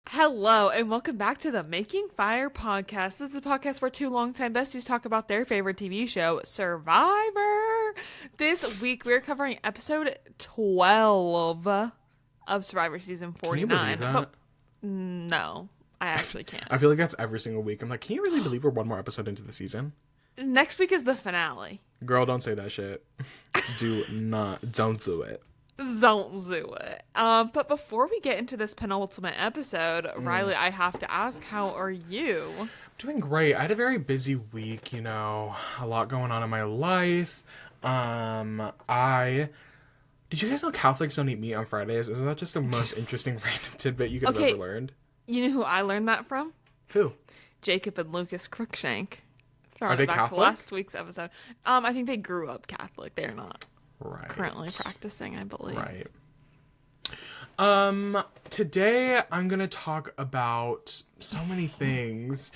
Hello, and welcome back to the Making Fire podcast. This is a podcast where two longtime besties talk about their favorite TV show, Survivor. This week, we're covering episode 12 of Survivor season Can you 49. believe that? No, I actually can't. I feel like that's every single week. I'm like, can you really believe we're one more episode into the season? Next week is the finale. Girl, don't say that shit. Don't do it. Don't do it. But before we get into this penultimate episode, Riley, I have to ask, how are you? Doing great. I had a very busy week, a lot going on in my life. Did you guys know Catholics don't eat meat on Fridays? Isn't that just the most interesting random tidbit you could have ever learned? You know who I learned that from? Who? Jacob and Lucas Crookshank. Are they Catholic? To last week's episode. I think they grew up Catholic. They're not currently practicing, I believe. Right. Today I'm gonna talk about so many things.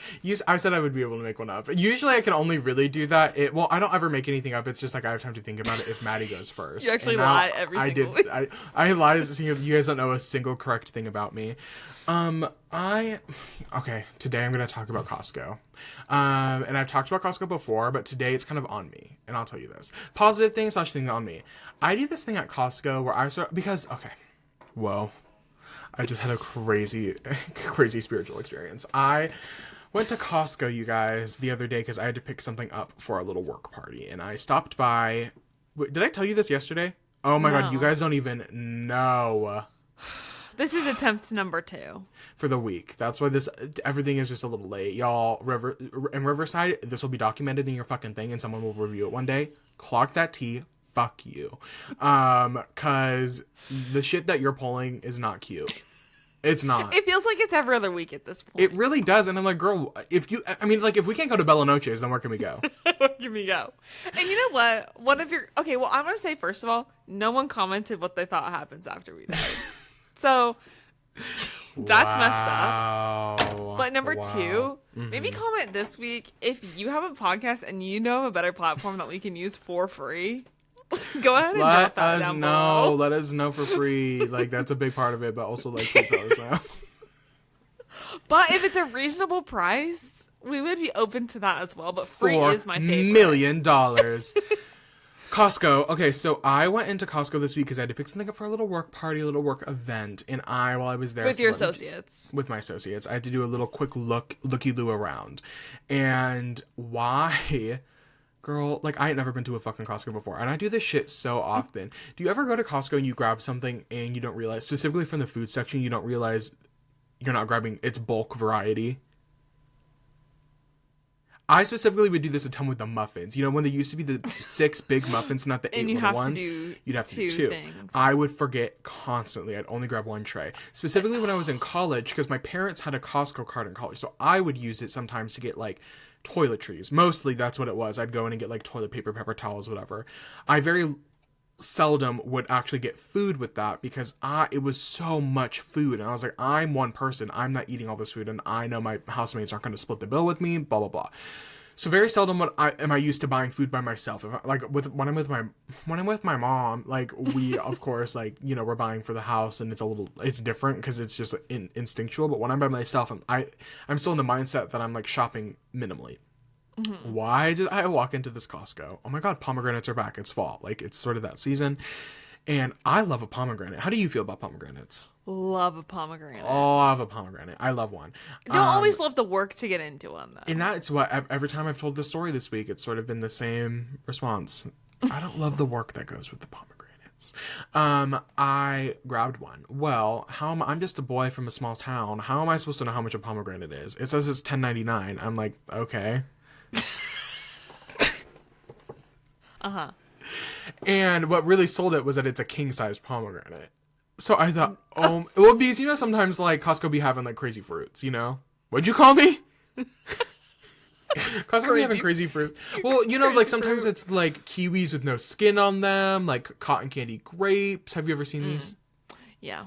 I said I would be able to make one up. Usually I can only really do that. I don't ever make anything up. It's just like I have time to think about it if Maddie goes first. You actually lie every single week. I lied. You guys don't know a single correct thing about me. Today I'm gonna talk about Costco. And I've talked about Costco before, but today it's kind of on me, and I'll tell you this. Positive thing / thing on me. I do this thing at Costco where whoa. I just had a crazy spiritual experience. I went to Costco, you guys, the other day because I had to pick something up for a little work party. And I stopped by... Wait, did I tell you this yesterday? Oh my God, you guys don't even know. This is attempt number 2. For the week. That's why everything is just a little late. Y'all, in Riverside, this will be documented in your fucking thing and someone will review it one day. Clock that tea. Fuck you. Cause the shit that you're pulling is not cute. It's not. It feels like it's every other week at this point. It really does. And I'm like, girl, if we can't go to Bella Noche's, then where can we go? Where can we go? And you know what? I'm going to say, first of all, no one commented what they thought happens after we die. So that's messed up. But number 2, maybe comment this week if you have a podcast and you know of a better platform that we can use for free. Go ahead and drop that down below. Let us know for free. Like, that's a big part of it, but also, like, please let us know. But if it's a reasonable price, we would be open to that as well. But free is my favorite. $4 million. Costco. Okay, so I went into Costco this week because I had to pick something up for a little work party, a little work event. And while I was there... With your associates. With my associates. I had to do a little quick looky-loo around. And why... Girl, like, I ain't never been to a fucking Costco before. And I do this shit so often. Do you ever go to Costco and you grab something and you don't realize, specifically from the food section, you don't realize you're not grabbing its bulk variety? I specifically would do this a ton with the muffins. You know, when there used to be the 6 big muffins, not the 8 little ones, you'd have to do 2. Things. I would forget constantly. I'd only grab 1 tray. Specifically when I was in college, because my parents had a Costco card in college. So I would use it sometimes to get, like, toiletries. Mostly that's what it was. I'd go in and get like toilet paper, paper towels, whatever. I very seldom would actually get food with that because it was so much food. And I was like, I'm one person. I'm not eating all this food. And I know my housemates aren't going to split the bill with me, blah, blah, blah. So very seldom am I used to buying food by myself. When I'm with my mom, like we, of course, like, you know, we're buying for the house and it's different because it's just instinctual. But when I'm by myself, I'm still in the mindset that I'm like shopping minimally. Mm-hmm. Why did I walk into this Costco? Oh my God, pomegranates are back. It's fall. Like, it's sort of that season. And I love a pomegranate. How do you feel about pomegranates? Love a pomegranate. Oh, I love a pomegranate. I love one. Don't always love the work to get into them, though. And that's what, every time I've told this story this week, it's sort of been the same response. I don't love the work that goes with the pomegranates. I grabbed one. Well, I'm just a boy from a small town. How am I supposed to know how much a pomegranate is? It says it's $10.99. I'm like, okay. Uh-huh. And what really sold it was that it's a king-sized pomegranate. So I thought, because, you know, sometimes, like, Costco be having, like, crazy fruits, you know? What'd you call me? Costco be having crazy fruit. Well, you know, like, sometimes it's, like, kiwis with no skin on them, like, cotton candy grapes. Have you ever seen these? Yeah.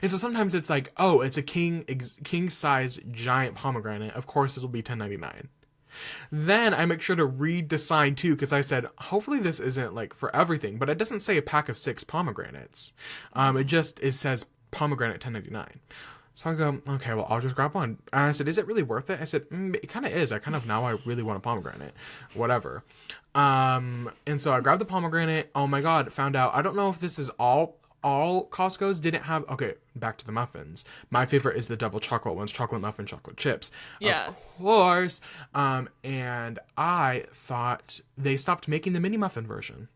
And so sometimes it's like, oh, it's a king-sized giant pomegranate. Of course it'll be $10.99. Then I make sure to read the sign too, because I said, hopefully this isn't like for everything, but it doesn't say a pack of 6 pomegranates. It says pomegranate $10.99. So I go, okay, well, I'll just grab one. And I said, is it really worth it? I said, it kind of is. Now I really want a pomegranate. Whatever. And so I grabbed the pomegranate. Oh my God, found out. I don't know if this is all Costco's didn't have. Okay, back to the muffins. My favorite is the double chocolate ones, chocolate muffin, chocolate chips. Yes. Of course. And I thought they stopped making the mini muffin version.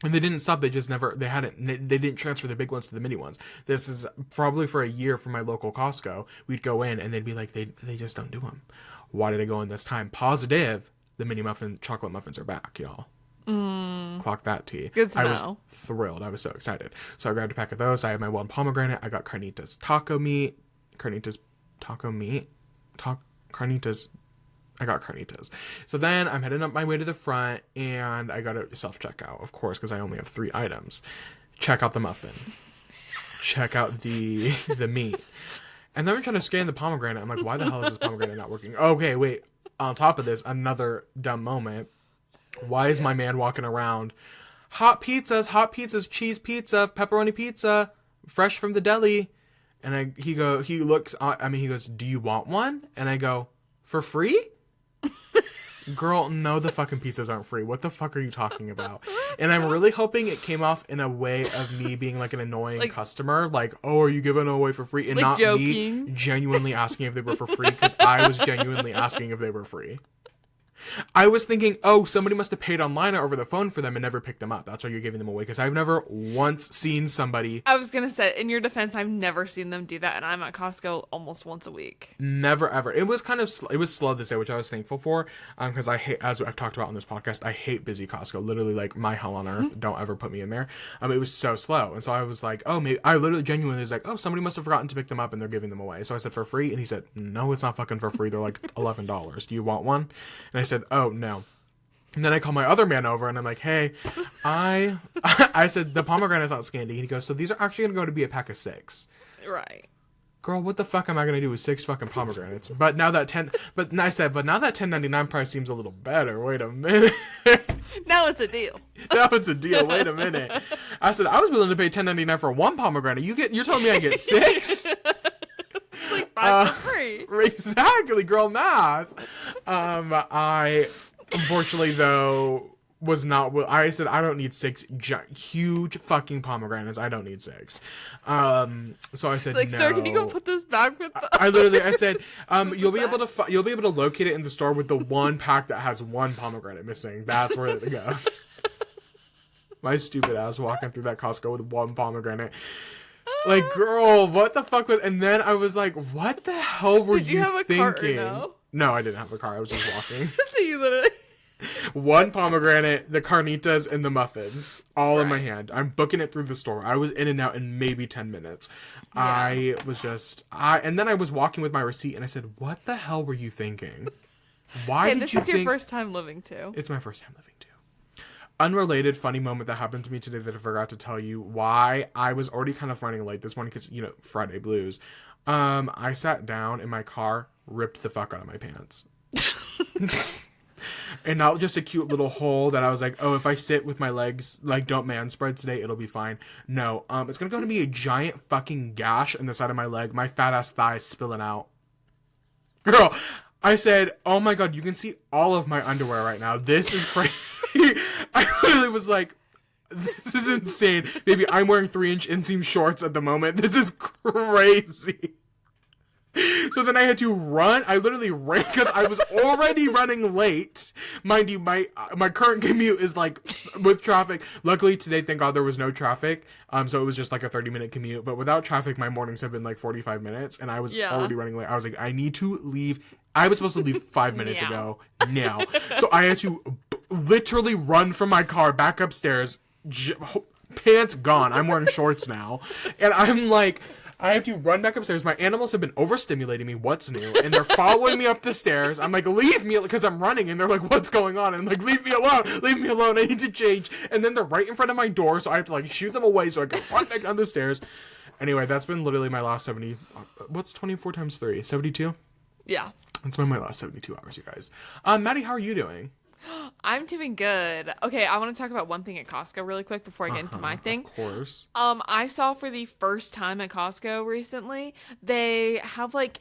And they didn't stop. They didn't transfer the big ones to the mini ones. This is probably for a year from my local Costco. We'd go in and they'd be like, they just don't do them. Why did I go in this time? Positive. The mini muffin, chocolate muffins are back, y'all. Clock that tea. Good to I know. was thrilled. I was so excited. So I grabbed a pack of those. I had my one pomegranate. I got carnitas taco meat. I got carnitas. So then I'm heading up my way to the front, and I got a self-checkout, of course, because I only have 3 items. Check out the muffin. Check out the meat. And then I'm trying to scan the pomegranate. I'm like, why the hell is this pomegranate not working? Okay, wait. On top of this, another dumb moment. Why is my man walking around? Hot pizzas, cheese pizza, pepperoni pizza, fresh from the deli. And he goes, do you want one? And I go, for free? Girl, no, the fucking pizzas aren't free. What the fuck are you talking about? And I'm really hoping it came off in a way of me being like an annoying customer. Like, oh, are you giving it away for free? And like not joking. Me genuinely asking if they were for free, because I was genuinely asking if they were free. I was thinking, oh, somebody must have paid online or over the phone for them and never picked them up. That's why you're giving them away. Because I've never once seen somebody. I was going to say, in your defense, I've never seen them do that. And I'm at Costco almost once a week. Never, ever. It was kind of, it was slow this day, which I was thankful for. Because I hate, as I've talked about on this podcast, I hate busy Costco. Literally like my hell on earth. Don't ever put me in there. It was so slow. And so I was like, oh, maybe, I literally genuinely was like, oh, somebody must have forgotten to pick them up and they're giving them away. So I said, for free? And he said, no, it's not fucking for free. They're like $11. Do you want one? And I said, oh, no. And then I call my other man over and I'm like, hey, I said, the pomegranate's not scanned. And he goes, so these are actually going to be a pack of 6. Right. Girl, what the fuck am I going to do with 6 fucking pomegranates? But now that $10.99 price seems a little better. Wait a minute. Now it's a deal. Now it's a deal. Wait a minute. I said, I was willing to pay $10.99 for 1 pomegranate. You're telling me I get 6? It's like 5 for free. Exactly, girl, math. I unfortunately though was not. I said I don't need 6 huge fucking pomegranates. I don't need 6. So I said, like, no. sir, can you go put this back with the... I said, you'll be able to locate it in the store with the 1 pack that has 1 pomegranate missing. That's where it goes. My stupid ass walking through that Costco with 1 pomegranate. Like, girl, what the fuck was... And then I was like, what the hell were you thinking? Did you have a cart or no? No, I didn't have a car. I was just walking. So you literally... 1 pomegranate, the carnitas, and the muffins. All in my hand. I'm booking it through the store. I was in and out in maybe 10 minutes. Yeah. I was just... And then I was walking with my receipt, and I said, what the hell were you thinking? Why did you think... This is your first time living, too. It's my first time living, too. Unrelated funny moment that happened to me today that I forgot to tell you why I was already kind of running late this morning because, Friday blues. I sat down in my car, ripped the fuck out of my pants. And not just a cute little hole that I was like, oh, if I sit with my legs, like, don't man spread today, it'll be fine. No, it's gonna be a giant fucking gash in the side of my leg, my fat ass thigh spilling out. Girl, I said, oh my God, you can see all of my underwear right now. This is crazy. I literally was like, this is insane. Maybe I'm wearing 3-inch inseam shorts at the moment. This is crazy. So then I had to run. I literally ran because I was already running late. Mind you, my current commute is like with traffic. Luckily today, thank God there was no traffic. So it was just like a 30-minute commute. But without traffic, my mornings have been like 45 minutes, and I was already running late. I was like, I need to leave. I was supposed to leave 5 minutes ago. Now, so I had to literally run from my car back upstairs. Pants gone. I'm wearing shorts now, and I'm like. I have to run back upstairs. My animals have been overstimulating me. What's new? And they're following me up the stairs. I'm like, leave me, because I'm running. And they're like, what's going on? And I'm like, leave me alone. Leave me alone. I need to change. And then they're right in front of my door. So I have to like shoot them away so I can run back down the stairs. Anyway, that's been literally my last 70. What's 24 times 3? 72? Yeah. That's been my last 72 hours, you guys. Maddie, how are you doing? I'm doing good. Okay, I want to talk about one thing at Costco really quick before I get into my thing. Of course. I saw for the first time at Costco recently, they have like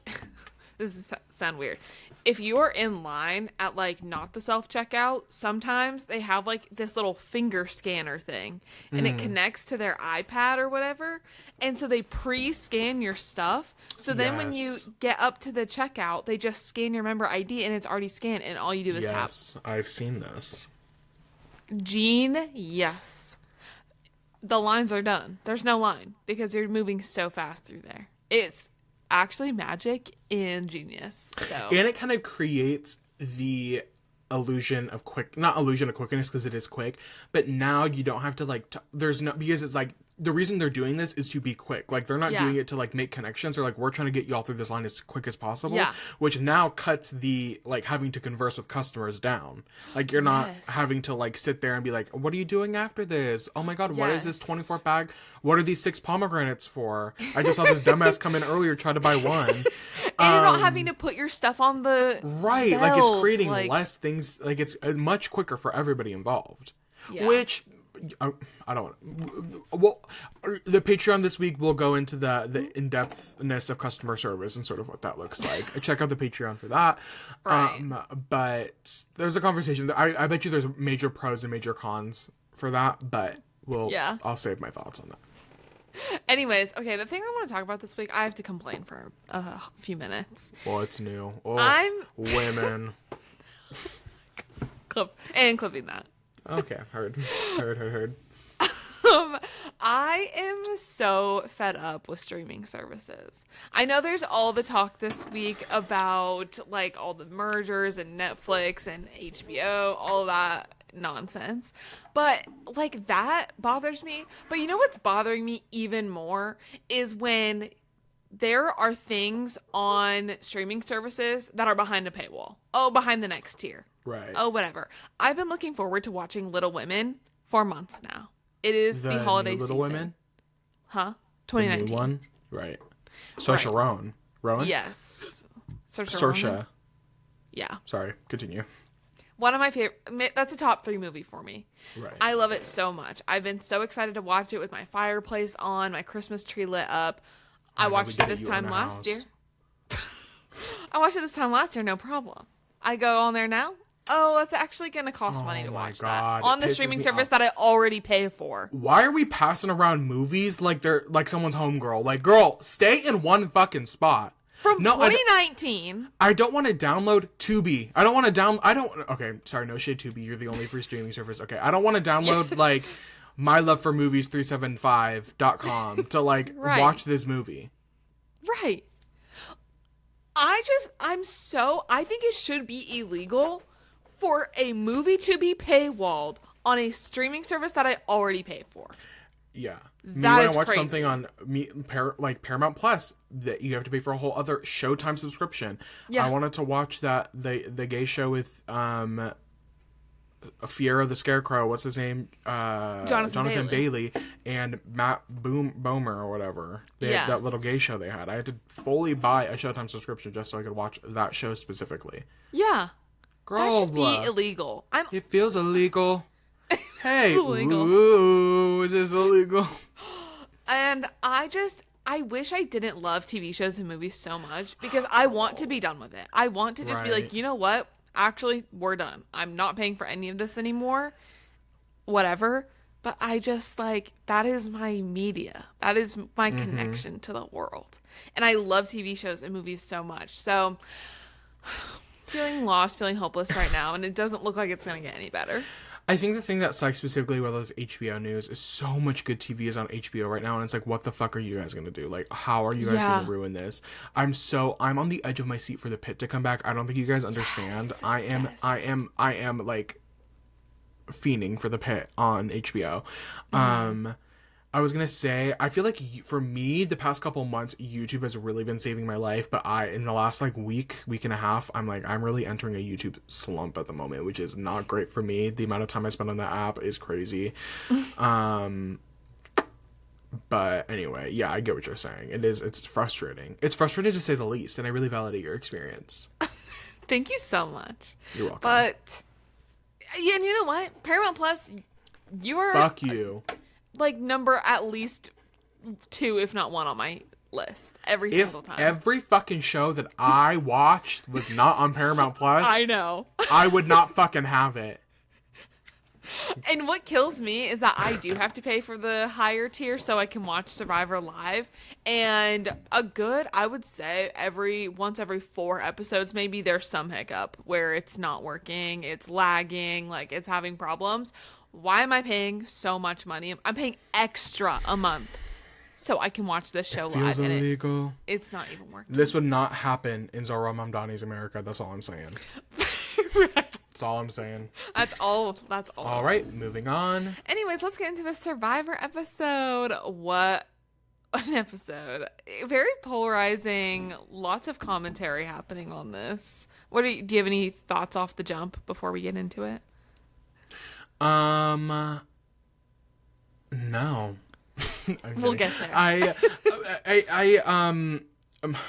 this is sound weird. If you are in line at like not the self-checkout, sometimes they have like this little finger scanner thing and it connects to their iPad or whatever. And so they pre-scan your stuff. So then when you Yes. get up to the checkout, they just scan your member ID and it's already scanned and all you do is tap. Yes, I've seen this. Gene, yes. The lines are done. There's no line because you're moving so fast through there. It's actually magic and genius. So And it kind of creates the illusion of not illusion of quickness because it is quick, but now you don't have to like, there's no, because it's like, the reason they're doing this is to be quick. Like, they're not doing it to like make connections or like, we're trying to get you all through this line as quick as possible, which now cuts the like having to converse with customers down. Like, you're not having to like sit there and be like, what are you doing after this? Oh my God, what is this 24 bag? What are these 6 pomegranates for? I just saw this dumbass come in earlier, try to buy one. And you're not having to put your stuff on the right. belt. Like, it's creating less things. Like, it's much quicker for everybody involved. Yeah. Which I don't. Well, the Patreon this week will go into the in-depthness of customer service and sort of what that looks like. Check out the Patreon for that. Right. But there's a conversation. I bet you there's major pros and major cons for that. But I'll save my thoughts on that. Anyways, okay, the thing I want to talk about this week, I have to complain for a few minutes. Well, it's new. Oh, I'm women. clipping that. Okay, heard. I am so fed up with streaming services. I know there's all the talk this week about like all the mergers and Netflix and HBO, all that nonsense. But like that bothers me. But you know what's bothering me even more is when there are things on streaming services that are behind a paywall. Oh, behind the next tier. Right. Oh, whatever. I've been looking forward to watching Little Women for months now. It is the holiday new Little season. Women? Huh? The 2019. new one? Right. Saoirse Ronan. Rowan? Yes. Saoirse. Yeah. Sorry, continue. One of my favorite. That's a top 3 movie for me. Right. I love it so much. I've been so excited to watch it with my fireplace on, my Christmas tree lit up. I watched it this time last year. I watched it this time last year, no problem. I go on there now. Oh, that's actually going to cost money to watch that on the streaming service that I already pay for. Why are we passing around movies like they're like someone's homegirl? Like, girl, stay in one fucking spot. From 2019. I don't want to download Tubi. Okay, sorry, no shade Tubi. You're the only free streaming service. Okay, I don't want to download like My Love for Movies 375.com to like watch this movie. Right. I think it should be illegal for a movie to be paywalled on a streaming service that I already pay for. Yeah. That when is I watch crazy. something on like Paramount Plus that you have to pay for a whole other Showtime subscription. Yeah. I wanted to watch the gay show with Fiera the Scarecrow, what's his name? Jonathan Bailey and Matt Bomer or whatever. They had that little gay show they had. I had to fully buy a Showtime subscription just so I could watch that show specifically. Yeah. Girl, That should be illegal. it feels illegal. Hey, illegal. Ooh, is this illegal? And I wish I didn't love TV shows and movies so much because I want to be done with it. I want to just be like, you know what? Actually, we're done. I'm not paying for any of this anymore. Whatever. But I just like, that is my media. That is my connection to the world. And I love TV shows and movies so much. So, feeling lost, feeling hopeless right now. And it doesn't look like it's going to get any better. I think the thing that sucks specifically with those HBO news is so much good TV is on HBO right now, and it's like, what the fuck are you guys gonna do? Like, how are you guys gonna ruin this? I'm on the edge of my seat for the Pit to come back. I don't think you guys understand. Yes, I am like fiending for the Pit on HBO. I was gonna say, I feel like for me, the past couple months, YouTube has really been saving my life. But in the last like week and a half, I'm really entering a YouTube slump at the moment, which is not great for me. The amount of time I spend on that app is crazy. But anyway, yeah, I get what you're saying. It's frustrating. It's frustrating to say the least, and I really validate your experience. Thank you so much. You're welcome. But Yeah, and you know what? Paramount Plus, you are Fuck you. like number at least 2, if not 1, on my list every If single time. every fucking show that I watched was not on Paramount Plus, I know. I would not fucking have it. And what kills me is that I do have to pay for the higher tier so I can watch Survivor live. And I would say once every 4 episodes, maybe there's some hiccup where it's not working, it's lagging, like it's having problems. Why am I paying so much money? I'm paying extra a month so I can watch this show Feels live. illegal. It's not even working. This would not happen in Zora Mamdani's America. That's all I'm saying. Right. That's all I'm saying. That's all. All right, moving on. Anyways, let's get into the Survivor episode. What an episode. Very polarizing. Lots of commentary happening on this. Do you have any thoughts off the jump before we get into it? No. We'll get there.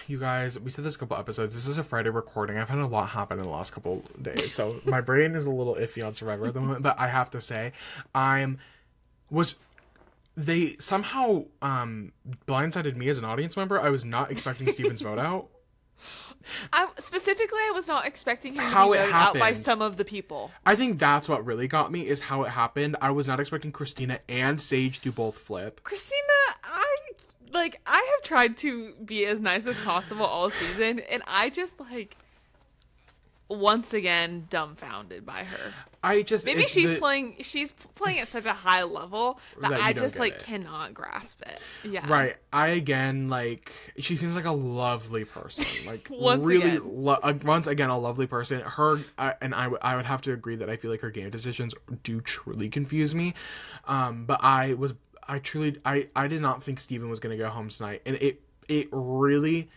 You guys, we said this a couple episodes. This is a Friday recording. I've had a lot happen in the last couple days, so my brain is a little iffy on Survivor at the moment. But I have to say, they somehow blindsided me as an audience member. I was not expecting Steven's vote out. I was not expecting him to be How it voted out by happened. some of the people. I think that's what really got me is how it happened. I was not expecting Christina and Sage to both flip. Christina, I have tried to be as nice as possible all season, and I just once again dumbfounded by her. Maybe she's playing at such a high level that I just cannot grasp it. Yeah. Right. She seems like a lovely person. Like Once again a lovely person. I would have to agree that I feel like her game decisions do truly confuse me. But I did not think Steven was going to go home tonight, and it really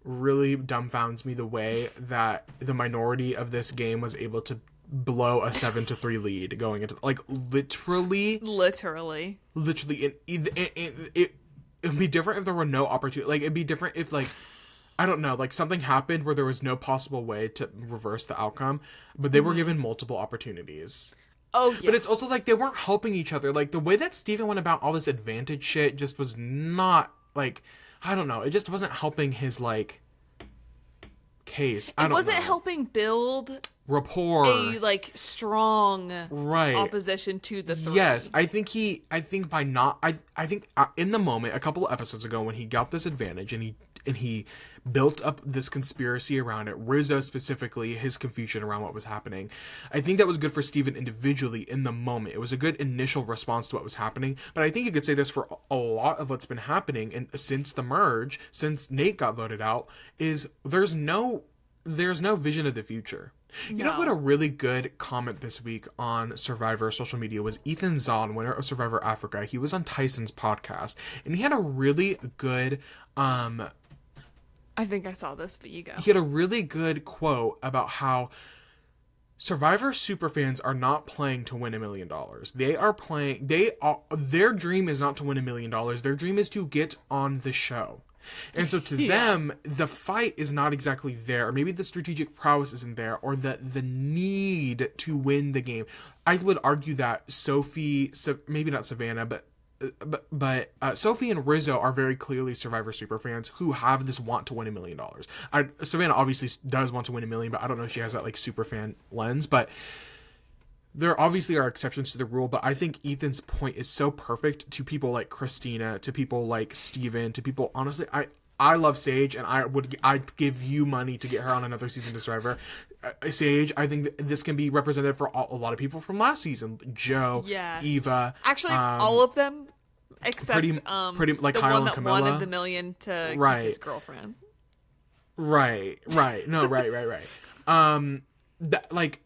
dumbfounds me the way that the minority of this game was able to blow a 7-3 lead going into literally it would be different if there were no opportunity. It'd be different if I don't know, something happened where there was no possible way to reverse the outcome, but they were given multiple opportunities. Oh, yeah. But it's also they weren't helping each other. The way that Steven went about all this advantage shit just was not I don't know. It just wasn't helping his case. It wasn't helping build rapport, a strong opposition to the three. Yes, I think in the moment a couple of episodes ago when he got this advantage and he built up this conspiracy around it, Rizzo specifically, his confusion around what was happening. I think that was good for Steven individually in the moment. It was a good initial response to what was happening, but I think you could say this for a lot of what's been happening and since the merge, since Nate got voted out, is there's no vision of the future. You know what, a really good comment this week on Survivor social media was Ethan Zahn, winner of Survivor Africa. He was on Tyson's podcast, and he had a really good I think I saw this, but you go. He had a really good quote about how Survivor superfans are not playing to win $1 million. Their dream is not to win $1 million. Their dream is to get on the show. And so to them, the fight is not exactly there, or maybe the strategic prowess isn't there, or the need to win the game. I would argue that Sophie, maybe not Savannah, but Sophie and Rizzo are very clearly Survivor superfans who have this want to win $1 million. Savannah obviously does want to win $1 million, but I don't know if she has that superfan lens. But there obviously are exceptions to the rule. But I think Ethan's point is so perfect to people like Christina, to people like Steven, to people, honestly, I love Sage, and I'd give you money to get her on another season of Survivor. Sage, I think this can be representative for a lot of people from last season. Joe, Eva, actually, all of them except pretty Kyle and one that Camilla wanted the $1 million to keep his girlfriend. Right. No, right.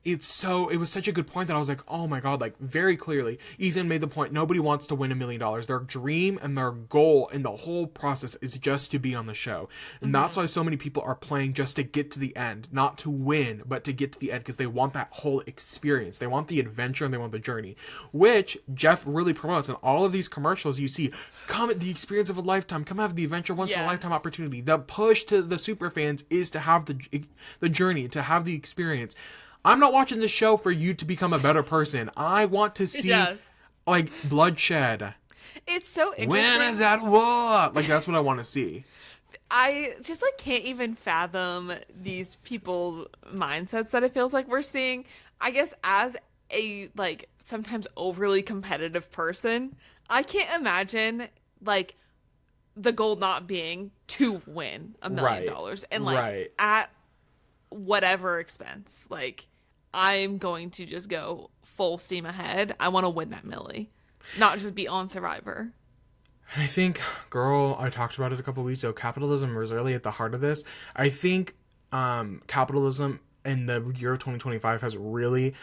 It was such a good point that I was like, oh my god, very clearly Ethan made the point, nobody wants to win $1 million. Their dream and their goal in the whole process is just to be on the show, and that's why so many people are playing just to get to the end, not to win, but to get to the end, because they want that whole experience. They want the adventure and they want the journey, which Jeff really promotes in all of these commercials. You see, come at the experience of a lifetime, come have the adventure, once in a lifetime opportunity. The push to the super fans is to have the journey, to have the experience. I'm not watching the show for you to become a better person. I want to see like bloodshed. It's so interesting. When is that war? Like, that's what I want to see. I just like can't even fathom these people's mindsets that it feels like we're seeing. I guess as a like sometimes overly competitive person, I can't imagine like the goal not being to win $1 million and like at whatever expense. Like, I'm going to just go full steam ahead. I want to win that milli, not just be on Survivor. And I think, girl, I talked about it a couple of weeks ago. Capitalism was really at the heart of this. I think capitalism in the year 2025 has really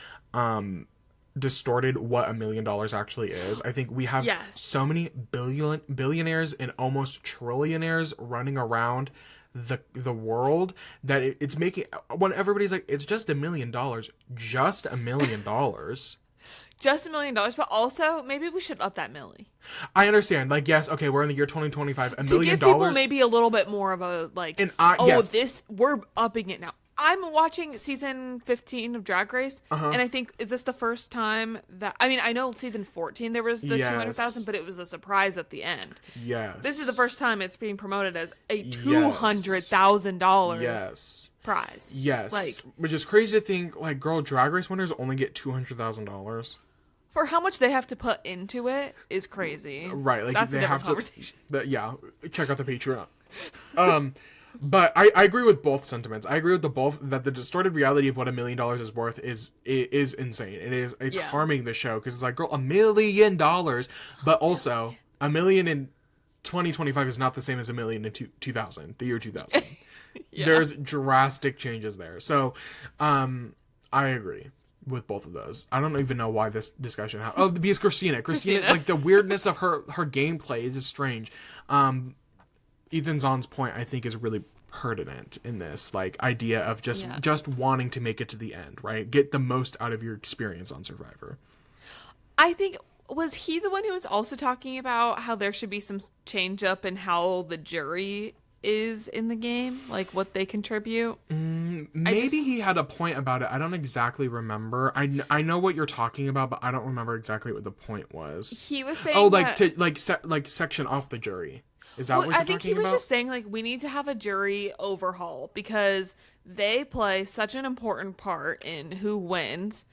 distorted what $1 million actually is. I think we have so many billionaires and almost trillionaires running around the world that it's making, when everybody's like, it's just $1 million, just $1 million. Just $1 million, but also maybe we should up that milli. I understand. Like, yes, okay, we're in the year 2025. $1 million. To give people maybe a little bit more of a like. We're upping it now. I'm watching season 15 of Drag Race, and I think, is this the first time that, I mean, I know season 14 there was the 200,000, but it was a surprise at the end. Yes. This is the first time it's being promoted as a $200,000 prize. Yes. Like, which is crazy to think, like, girl, Drag Race winners only get $200,000. For how much they have to put into it is crazy. Right. Like, that's they a different have conversation. Check out the Patreon. But I agree with both sentiments. I agree with both that the distorted reality of what $1 million is worth is insane. It's harming the show because it's like, girl, $1 million, but also $1 million in 2025 is not the same as $1 million in 2000, the year 2000. There's drastic changes there. So, I agree with both of those. I don't even know why this discussion happened. Oh, because Christina, like the weirdness of her gameplay is just strange. Ethan Zahn's point, I think, is really pertinent in this, like, idea of just wanting to make it to the end, right? Get the most out of your experience on Survivor. I think, was he the one who was also talking about how there should be some change up in how the jury is in the game, like what they contribute? Maybe he had a point about it. I don't exactly remember. I know what you're talking about, but I don't remember exactly what the point was. He was saying, section off the jury. Is that what you're talking about? I think he was just saying, like, we need to have a jury overhaul because they play such an important part in who wins,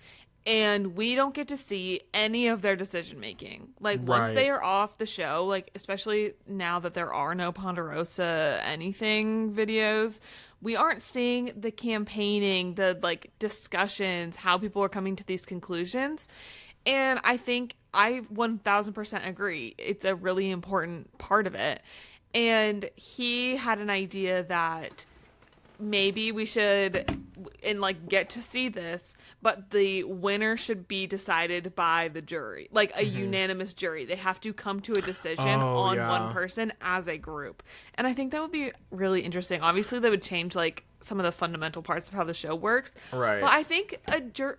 and we don't get to see any of their decision making. Like, once they are off the show, like, especially now that there are no Ponderosa anything videos, we aren't seeing the campaigning, the, like, discussions, how people are coming to these conclusions. And I think I 1000% agree. It's a really important part of it. And he had an idea that maybe we should, and like, get to see this, but the winner should be decided by the jury, like a unanimous jury. They have to come to a decision on one person as a group. And I think that would be really interesting. Obviously, that would change like some of the fundamental parts of how the show works. Right. But I think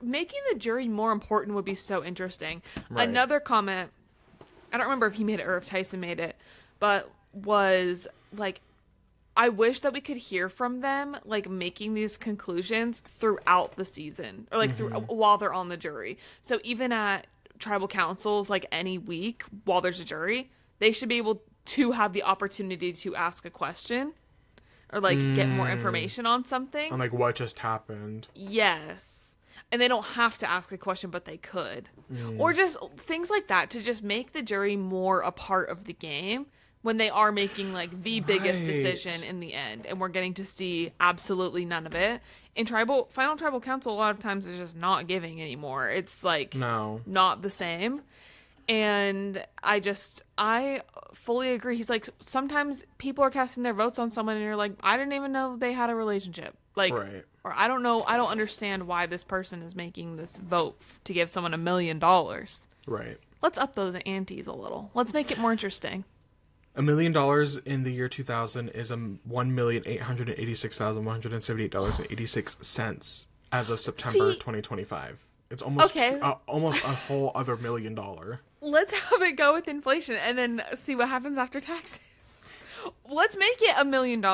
making the jury more important would be so interesting. Right. Another comment, I don't remember if he made it or if Tyson made it, but was like, I wish that we could hear from them, like, making these conclusions throughout the season, or like while they're on the jury. So even at tribal councils, like any week while there's a jury, they should be able to have the opportunity to ask a question or like get more information on something. On like what just happened. Yes. And they don't have to ask a question, but they could. Or just things like that to just make the jury more a part of the game when they are making like the biggest decision in the end, and we're getting to see absolutely none of it. In final tribal council, a lot of times is just not giving anymore. It's like not the same. And I fully agree. He's like, sometimes people are casting their votes on someone and you're like, I didn't even know they had a relationship. Like, or I don't know. I don't understand why this person is making this vote to give someone $1 million. Right. Let's up those antes a little. Let's make it more interesting. $1 million in the year 2000 is $1,886,178.86 as of September 2025. It's almost almost a whole other $1 million. Let's have it go with inflation and then see what happens after taxes. Let's make it $1 million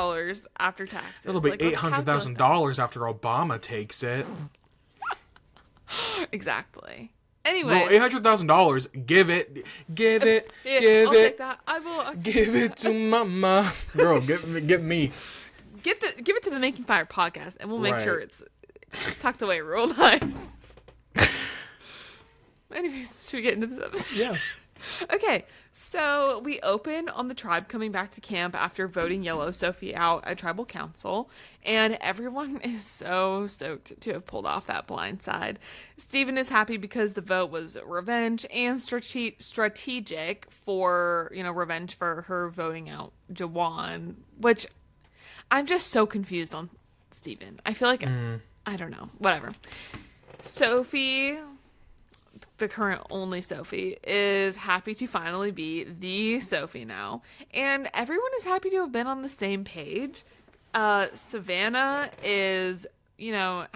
after taxes. It'll be $800,000 after Obama takes it. Exactly. Bro, Anyway, $800,000. Give it. Give it. yeah, Give I'll it. take that. I will. I'll Give it to mama. Girl, give me. give it to the Making Fire podcast, and we'll make Right. sure it's tucked away real nice. Anyways, should we get into this episode? Yeah. Okay, so we open on the tribe coming back to camp after voting Yellow Sophie out at tribal council, and everyone is so stoked to have pulled off that blind side. Steven is happy because the vote was revenge and strategic for, revenge for her voting out Jawan, which I'm just so confused on Steven. I feel like, I don't know, whatever. Sophie, the current only Sophie, is happy to finally be the Sophie now. And everyone is happy to have been on the same page. Savannah is, I'm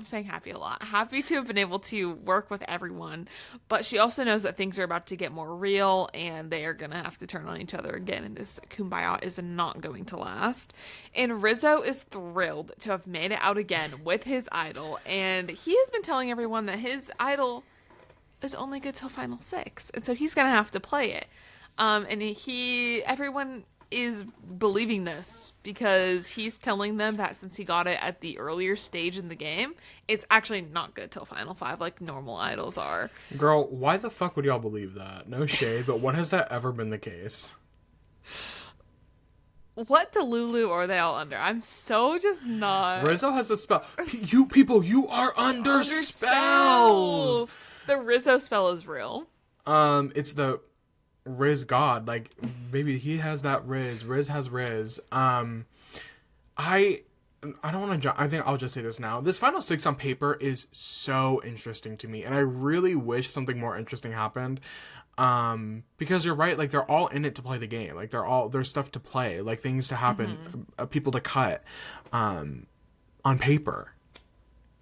saying happy a lot. Happy to have been able to work with everyone. But she also knows that things are about to get more real and they are going to have to turn on each other again. And this kumbaya is not going to last. And Rizzo is thrilled to have made it out again with his idol. And he has been telling everyone that his idol is only good till Final 6. And so he's going to have to play it. And everyone is believing this because he's telling them that since he got it at the earlier stage in the game, it's actually not good till Final 5 like normal idols are. Girl, why the fuck would y'all believe that? No shade, but when has that ever been the case? What Delulu are they all under? I'm so just not... Rizzo has a spell. You are under spells! The Rizzo spell is real. It's the Riz God. Like, maybe he has that Riz. Riz has Riz. I don't want to... I think I'll just say this now. This Final 6 on paper is so interesting to me, and I really wish something more interesting happened. Because you're right, like, they're all in it to play the game. Like, there's stuff to play, like, things to happen, people to cut, on paper.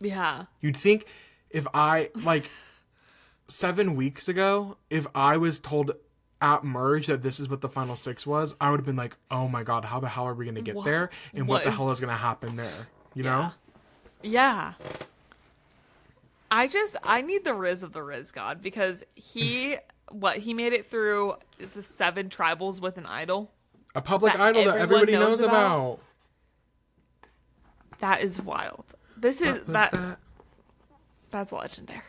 Yeah. You'd think if 7 weeks ago, if I was told at Merge that this is what the Final 6 was, I would have been like, oh my god, how the hell are we going to get there? And what the hell is going to happen there? You know? Yeah. I need the Riz of the Riz God because he made it through is the 7 tribals with an idol. A public idol that everybody knows about. That is wild. That's legendary.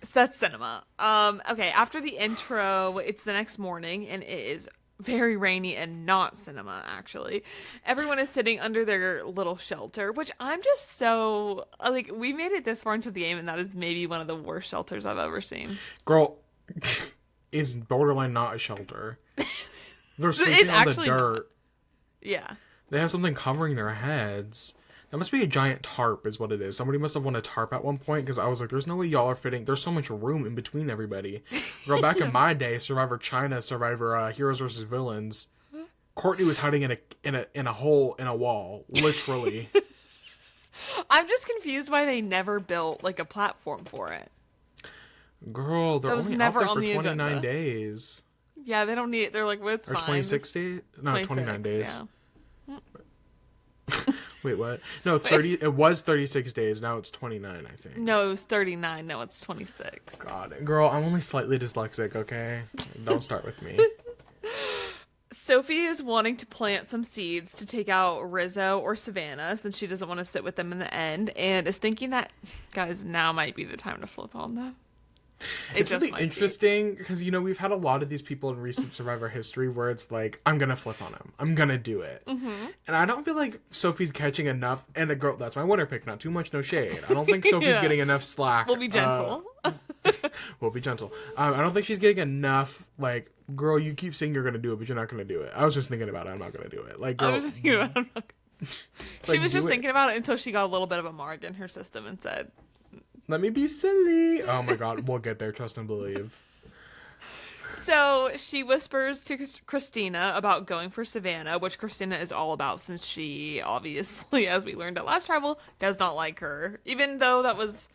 So that's cinema. Okay, after the intro, it's the next morning and it is very rainy and not cinema actually. Everyone is sitting under their little shelter, which I'm just so like, we made it this far into the game and that is maybe one of the worst shelters I've ever seen. Girl, is borderline not a shelter. They're sleeping on the dirt. Not. Yeah. They have something covering their heads. That must be a giant tarp is what it is. Somebody must have won a tarp at one point because I was like, there's no way y'all are fitting. There's so much room in between everybody. Girl, back in my day, Survivor China, Survivor Heroes vs. Villains, Courtney was hiding in a hole in a wall, literally. I'm just confused why they never built like a platform for it. Girl, they're only out there for 29 agenda. days. Yeah, they don't need it. They're like, well, it's or fine. 26 days? No, 29 days. Yeah. Wait, what? No, 30. It was 36 days. Now it's 29, I think. No, it was 39. No, it's 26. God, girl, I'm only slightly dyslexic, okay? Don't start with me. Sophie is wanting to plant some seeds to take out Rizzo or Savannah since she doesn't want to sit with them in the end and is thinking that, guys, now might be the time to flip on them. It's really interesting because, we've had a lot of these people in recent Survivor history where it's like, I'm going to flip on him. I'm going to do it. Mm-hmm. And I don't feel like Sophie's catching enough. And a girl, that's my winner pick. Not too much, no shade. I don't think Sophie's getting enough slack. We'll be gentle. We'll be gentle. I don't think she's getting enough, like, girl, you keep saying you're going to do it, but you're not going to do it. I was just thinking about it. I'm not going to do it. Like, girl. I was thinking about it. I'm not she was just thinking about it until she got a little bit of a mark in her system and said, let me be silly. Oh my god, we'll get there, trust and believe. So she whispers to Christina about going for Savannah, which Christina is all about since she obviously, as we learned at last tribal, does not like her. Even though that was,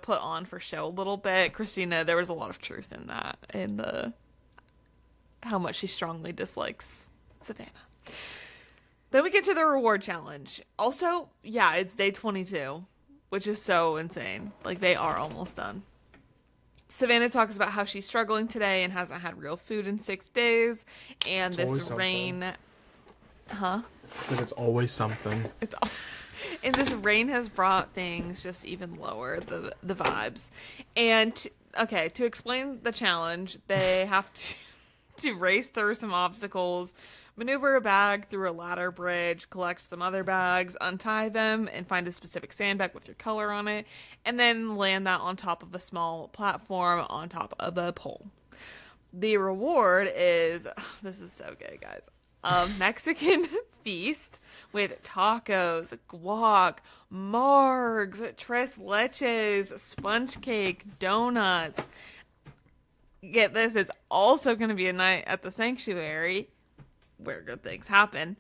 put on for show a little bit, Christina, there was a lot of truth in that, in how much she strongly dislikes Savannah. Then we get to the reward challenge. Also, yeah, it's day 22. which is so insane. Like, they are almost done. Savannah talks about how she's struggling today and hasn't had real food in 6 days. And It's always this rain... something. Huh? Said it's always something. It's all... And this rain has brought things just even lower, the vibes. And, to explain the challenge, they have to race through some obstacles, maneuver a bag through a ladder bridge, collect some other bags, untie them, and find a specific sandbag with your color on it, and then land that on top of a small platform on top of a pole. The reward is, this is so good, guys, a Mexican feast with tacos, guac, margs, tres leches, sponge cake, donuts. Get this, it's also going to be a night at the sanctuary where good things happen.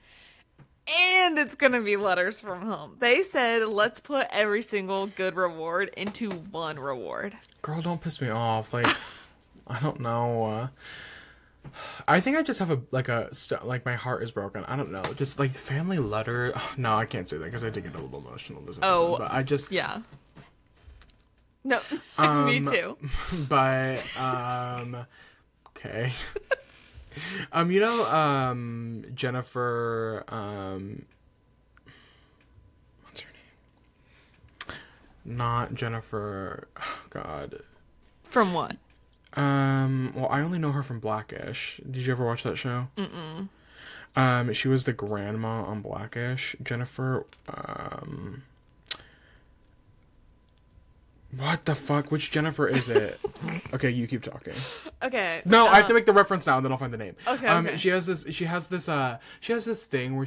And it's going to be letters from home. They said, let's put every single good reward into one reward. Girl, don't piss me off. Like, I don't know. I think I just have like my heart is broken. I don't know. Just like family letter. No, I can't say that because I did get a little emotional this episode. But I just. Yeah. No, me too. But, okay. Jennifer, what's her name? Not Jennifer, oh God. From what? Well, I only know her from Blackish. Did you ever watch that show? Mm-mm. She was the grandma on Blackish. Jennifer, what the fuck? Which Jennifer is it? Okay, you keep talking. Okay. No, I have to make the reference now, and then I'll find the name. Okay. Okay. She has this thing where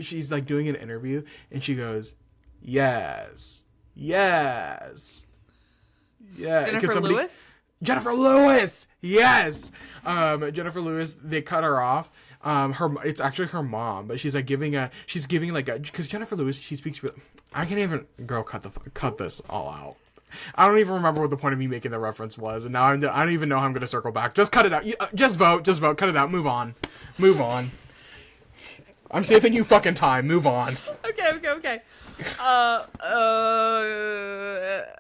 she's like doing an interview, and she goes, yes, yeah. Jennifer Lewis? Jennifer Lewis, yes. Jennifer Lewis. They cut her off. It's actually her mom, but she's giving because Jennifer Lewis, she speaks with. I can't even. Girl, cut this all out. I don't even remember what the point of me making the reference was, and now I don't even know how I'm gonna circle back. Just cut it out. Just vote. Cut it out. Move on. I'm saving you fucking time. Move on. Okay.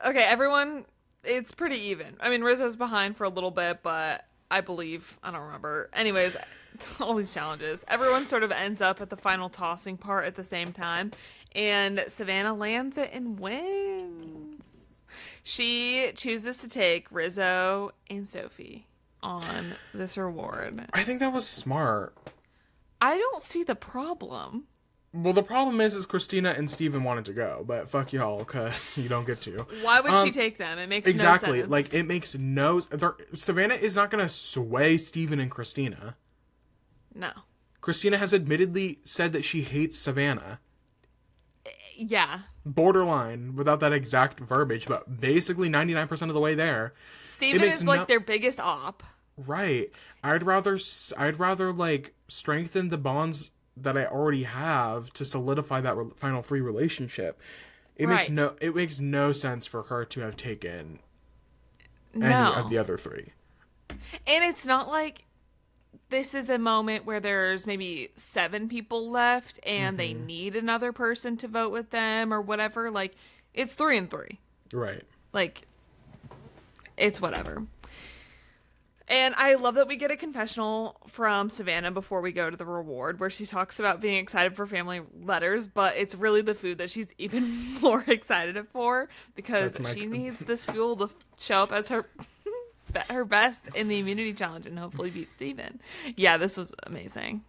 Okay, everyone. It's pretty even. I mean, Rizzo's behind for a little bit, but I don't remember. Anyways, all these challenges. Everyone sort of ends up at the final tossing part at the same time, and Savannah lands it and wins. She chooses to take Rizzo and Sophie on this reward. I think that was smart. I don't see the problem. Well, the problem is Christina and Steven wanted to go, but fuck y'all, because you don't get to. Why would she take them? It makes no sense. Like, it makes no... Savannah is not going to sway Steven and Christina. No. Christina has admittedly said that she hates Savannah. Yeah. Borderline, without that exact verbiage, but basically 99% of the way there. Steven is like their biggest op. Right. I'd rather like strengthen the bonds that I already have to solidify that final free relationship. It makes no sense for her to have taken any of the other three. And it's not like this is a moment where there's maybe 7 people left and they need another person to vote with them or whatever. Like, it's 3 and 3. Right. Like, it's whatever. And I love that we get a confessional from Savannah before we go to the reward where she talks about being excited for family letters, but it's really the food that she's even more excited for because she needs this fuel to show up as her best in the immunity challenge and hopefully beat Steven. Yeah, this was amazing.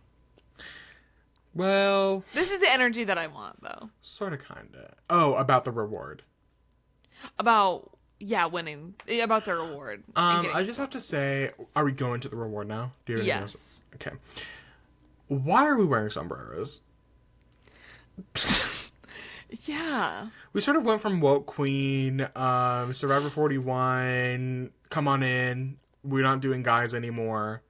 Well... This is the energy that I want, though. Sort of, kind of. Oh, about the reward. About... Yeah, winning. About the reward. I just have to say, are we going to the reward now? Do you have anything else? Okay. Why are we wearing sombreros? Yeah. We sort of went from Woke Queen, Survivor 41, come on in, we're not doing guys anymore.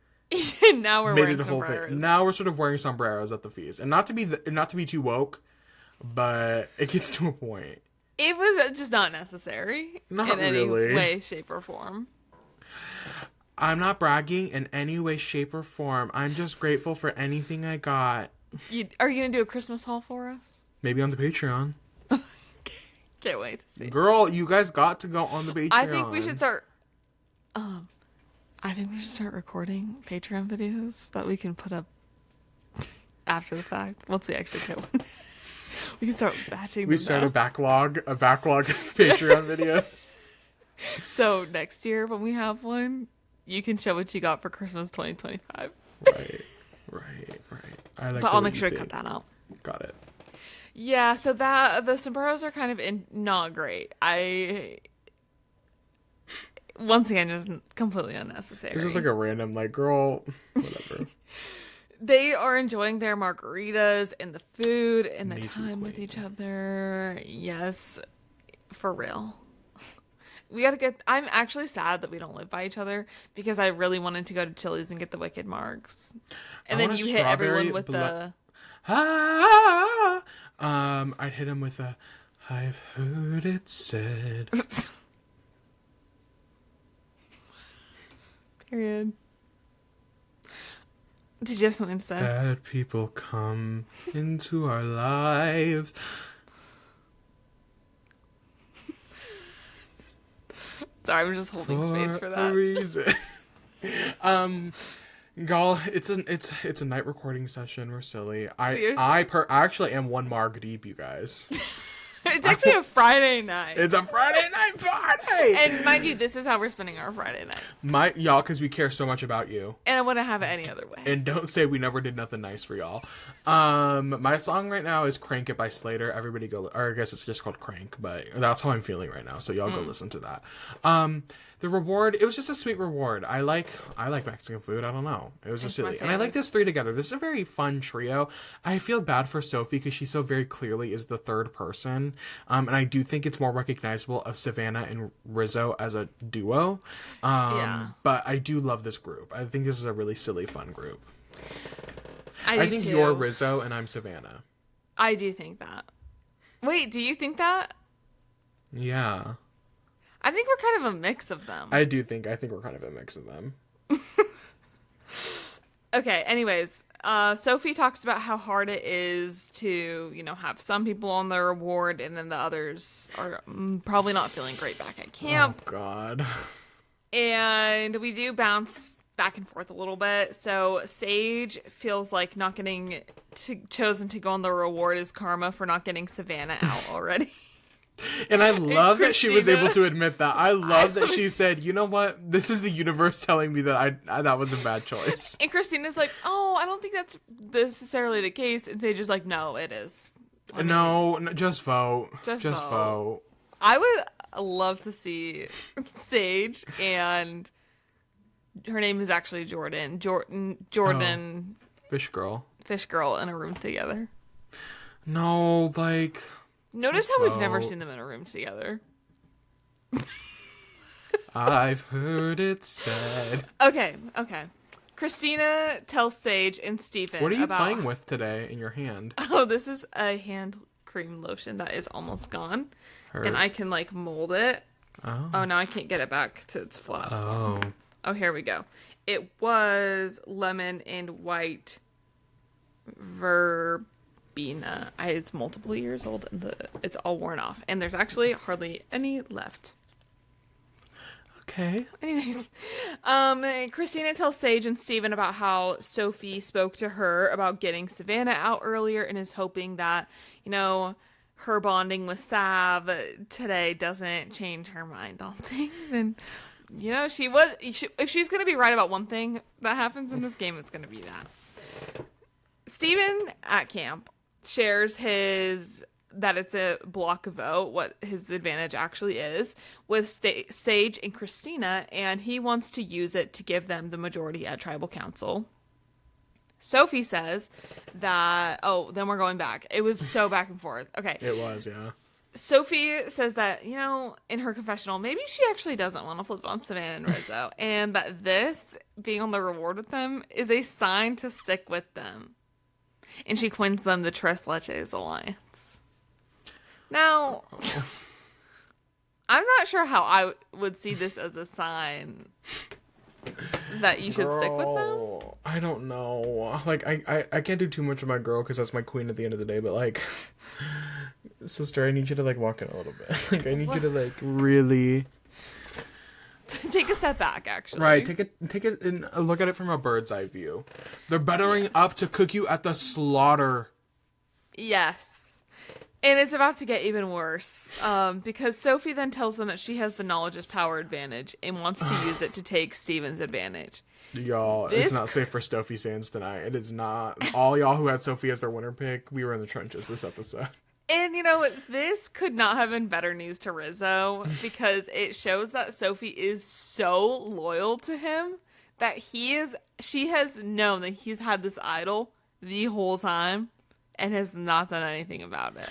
Now we're wearing sombreros. Now we're sort of wearing sombreros at the feast. And not to be too woke, but it gets to a point. It was just not necessary in any way, shape, or form. I'm not bragging in any way, shape, or form. I'm just grateful for anything I got. Are you going to do a Christmas haul for us? Maybe on the Patreon. Can't wait to see. Girl, you guys got to go on the Patreon. I think we should start. I think we should start recording Patreon videos that we can put up after the fact. Once we actually get one, we can start batching. We start a backlog of Patreon videos. So next year when we have one, you can show what you got for Christmas 2025. Right. I like. But I'll make sure to cut that out. Got it. Yeah, so that the sombreros are kind of not great. Once again, just completely unnecessary. It's just like a random, like, girl, whatever. They are enjoying their margaritas and the food and the Me too, time with queen. each other. Yes, for real. We gotta get. I'm actually sad that we don't live by each other because I really wanted to go to Chili's and get the Wicked Marks. And I then want a you hit everyone strawberry with the. I'd hit him with a. I've heard it said. Period. Did you have something to say? That people come into our lives. Sorry, I'm just holding space for A that. reason. Y'all, it's a night recording session. We're silly. I actually am one marg deep, you guys. It's actually a Friday night. It's a Friday night party. And mind you, this is how we're spending our Friday night. Y'all, because we care so much about you. And I wouldn't have it any other way. And don't say we never did nothing nice for y'all. My song right now is Crank It by Slater. Everybody go, or I guess it's just called Crank, but that's how I'm feeling right now. So y'all go listen to that. The reward, it was just a sweet reward. I like Mexican food. I don't know. It was just silly. And I like this three together. This is a very fun trio. I feel bad for Sophie because she so very clearly is the third person. And I do think it's more recognizable of Savannah and Rizzo as a duo. Yeah. But I do love this group. I think this is a really silly, fun group. I think too. you're Rizzo and I'm Savannah. I do think that. Wait, do you think that? Yeah. I think we're kind of a mix of them. I think we're kind of a mix of them. Okay, anyways, Sophie talks about how hard it is to, have some people on their reward and then the others are probably not feeling great back at camp. Oh, God. And we do bounce back and forth a little bit. So Sage feels like not getting chosen to go on the reward is karma for not getting Savannah out already. And I love that she was Christina. able to admit that. I love that she said, you know what? This is the universe telling me that I that was a bad choice. And Christina's like, oh, I don't think that's necessarily the case. And Sage is like, no, it is. No, just vote. Just vote. I would love to see Sage and her name is actually Jordan. Jordan. Fish girl. Fish girl in a room together. No, like... Notice just how we've never vote. seen them in a room together. I've heard it said. Okay. Christina tells Sage and Stephen What are you about... playing with today in your hand? Oh, this is a hand cream lotion that is almost gone. And I can, mold it. Oh, now I can't get it back to its fluff. Oh, here we go. It was lemon and white verbena. It's multiple years old and it's all worn off. And there's actually hardly any left. Okay. Anyways, Christina tells Sage and Steven about how Sophie spoke to her about getting Savannah out earlier and is hoping that, her bonding with Sav today doesn't change her mind on things. And, if she's going to be right about one thing that happens in this game, it's going to be that. Steven at camp shares that it's a block vote, what his advantage actually is, with Sage and Christina, and he wants to use it to give them the majority at tribal council. Sophie says that, then we're going back. It was so back and forth. Okay. It was, yeah. Sophie says that, in her confessional, maybe she actually doesn't want to flip on Savannah and Rizzo, and that this, being on the reward with them, is a sign to stick with them. And she coins them the Tres Leches Alliance. Now, I'm not sure how I would see this as a sign that you should stick with them. I don't know. I can't do too much of my girl because that's my queen at the end of the day, but Sister, I need you to like walk in a little bit. Like I need you to like really take a step back, actually. right. Take it and look at it from a bird's eye view. They're bettering up to cook you at the slaughter. Yes. And it's about to get even worse. Because Sophie then tells them that she has the knowledge is power advantage and wants to use it to take Steven's advantage. Y'all, it's not safe for Sophie Sands tonight. It is not. All y'all who had Sophie as their winner pick, we were in the trenches this episode. And you know, this could not have been better news to Rizzo because it shows that Sophie is so loyal to him that she has known that he's had this idol the whole time and has not done anything about it.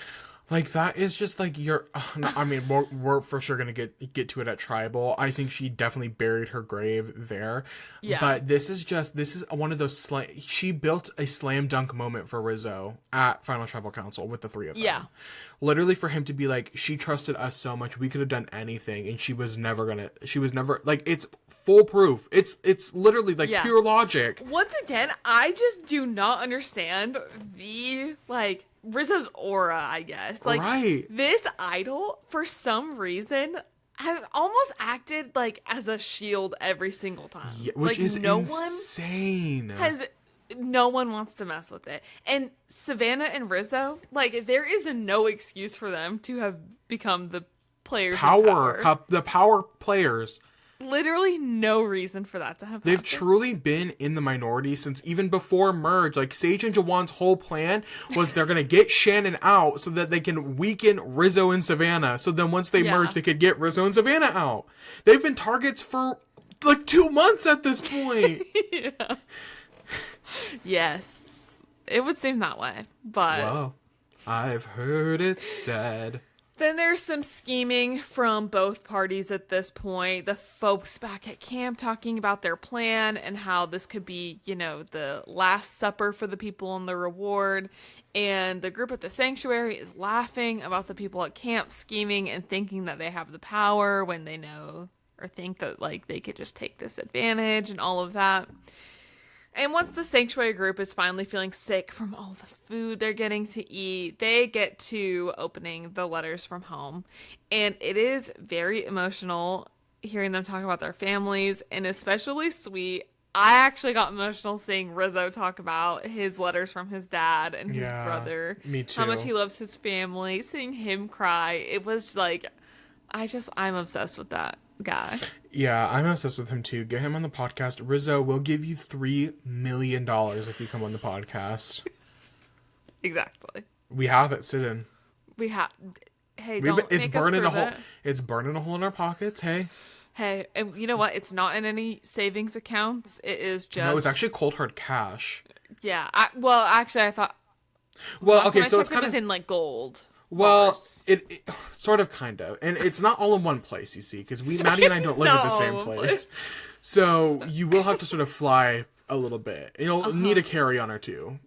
Like, that is just like I mean, we're for sure gonna get to it at Tribal. I think she definitely buried her grave there. Yeah. But this is one of those she built a slam dunk moment for Rizzo at Final Tribal Council with the three of them. Yeah. Literally for him to be like, she trusted us so much, we could have done anything, and she was never like, it's foolproof. It's literally like pure logic. Once again, I just do not understand the like Rizzo's aura, I guess. Like, right. This idol, for some reason, has almost acted like as a shield every single time. Yeah, which like, is insane. No one wants to mess with it. And Savannah and Rizzo, like, there is no excuse for them to have become the players of power. The power players. Literally no reason for that to have They've happened. truly been in the minority since even before merge. Like, Sage and Jawan's whole plan was they're going to get Shannon out so that they can weaken Rizzo and Savannah. So then once they merge, they could get Rizzo and Savannah out. They've been targets for like 2 months at this point. Yeah. Yes. It would seem that way. But well, I've heard it said. Then there's some scheming from both parties at this point. The folks back at camp talking about their plan and how this could be, you know, the last supper for the people and the reward. And the group at the sanctuary is laughing about the people at camp scheming and thinking that they have the power when they know or think that, like, they could just take this advantage and all of that. And once the sanctuary group is finally feeling sick from all the food they're getting to eat, they get to opening the letters from home. And it is very emotional hearing them talk about their families, and especially sweet. I actually got emotional seeing Rizzo talk about his letters from his dad and his brother. Me too. How much he loves his family. Seeing him cry, it was like, I'm obsessed with that guy. Yeah, I'm obsessed with him too. Get him on the podcast. Rizzo, we'll give you $3 million if you come on the podcast. Exactly. We have it, sit in. We have. Hey, It's burning a hole. It's burning a hole in our pockets. Hey, and you know what? It's not in any savings accounts. It is just. No, it's actually cold hard cash. Yeah. Actually, I thought. Well, okay, so it's kind kind of in like gold. Well, bars. it sort of, kind of, and it's not all in one place. You see, because Maddie and I don't live at the same place, so you will have to sort of fly a little bit. You'll need a carry-on or two.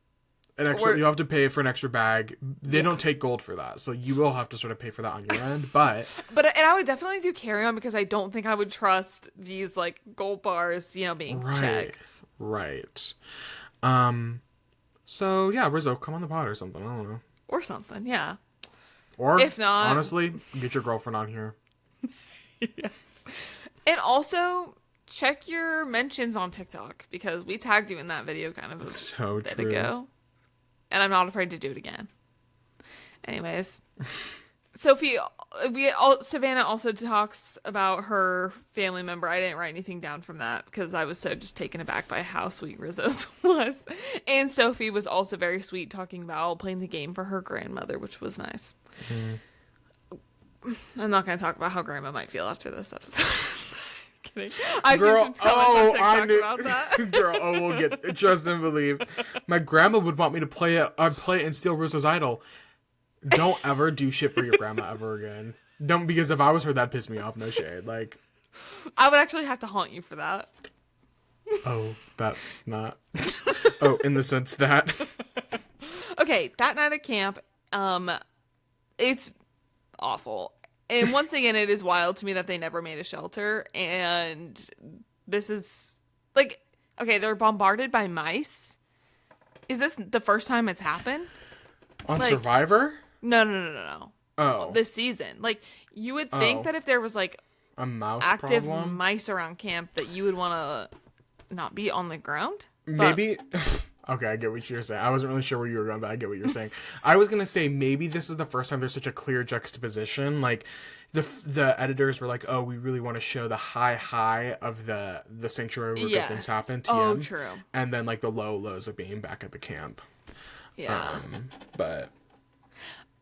You'll have to pay for an extra bag. They don't take gold for that, so you will have to sort of pay for that on your end. But I would definitely do carry-on because I don't think I would trust these like gold bars, being checked. Right. So yeah, Rizzo, come on the pod or something. I don't know. Or something, yeah. Or, if not, honestly, get your girlfriend on here. Yes. And also, check your mentions on TikTok, because we tagged you in that video kind of a bit ago. And I'm not afraid to do it again. Anyways. Savannah also talks about her family member. I didn't write anything down from that because I was so just taken aback by how sweet Rizzo's was. And Sophie was also very sweet, talking about playing the game for her grandmother, which was nice. I'm not going to talk about how grandma might feel after this episode. Kidding. I've seen some comments on TikTok about that. Girl, we'll get trust and believe. My grandma would want me to play it and steal Rizzo's idol. Don't ever do shit for your grandma ever again. Don't, because if I was her, that'd piss me off. No shade. Like, I would actually have to haunt you for that. Oh, that's not. Oh, in the sense that. Okay, that night at camp, it's awful. And once again, it is wild to me that they never made a shelter. And this is like, okay, they're bombarded by mice. Is this the first time it's happened? On Survivor? No. Oh. this season. Like, you would think that if there was like A mouse active problem? mice around camp that you would want to not be on the ground. Maybe. Okay, I get what you're saying. I wasn't really sure where you were going, but I get what you're saying. I was gonna say maybe this is the first time there's such a clear juxtaposition. Like, the editors were like, "Oh, we really want to show the high of the sanctuary where good things happen." TM, Oh, true. And then like the lows of being back at the camp. Yeah. But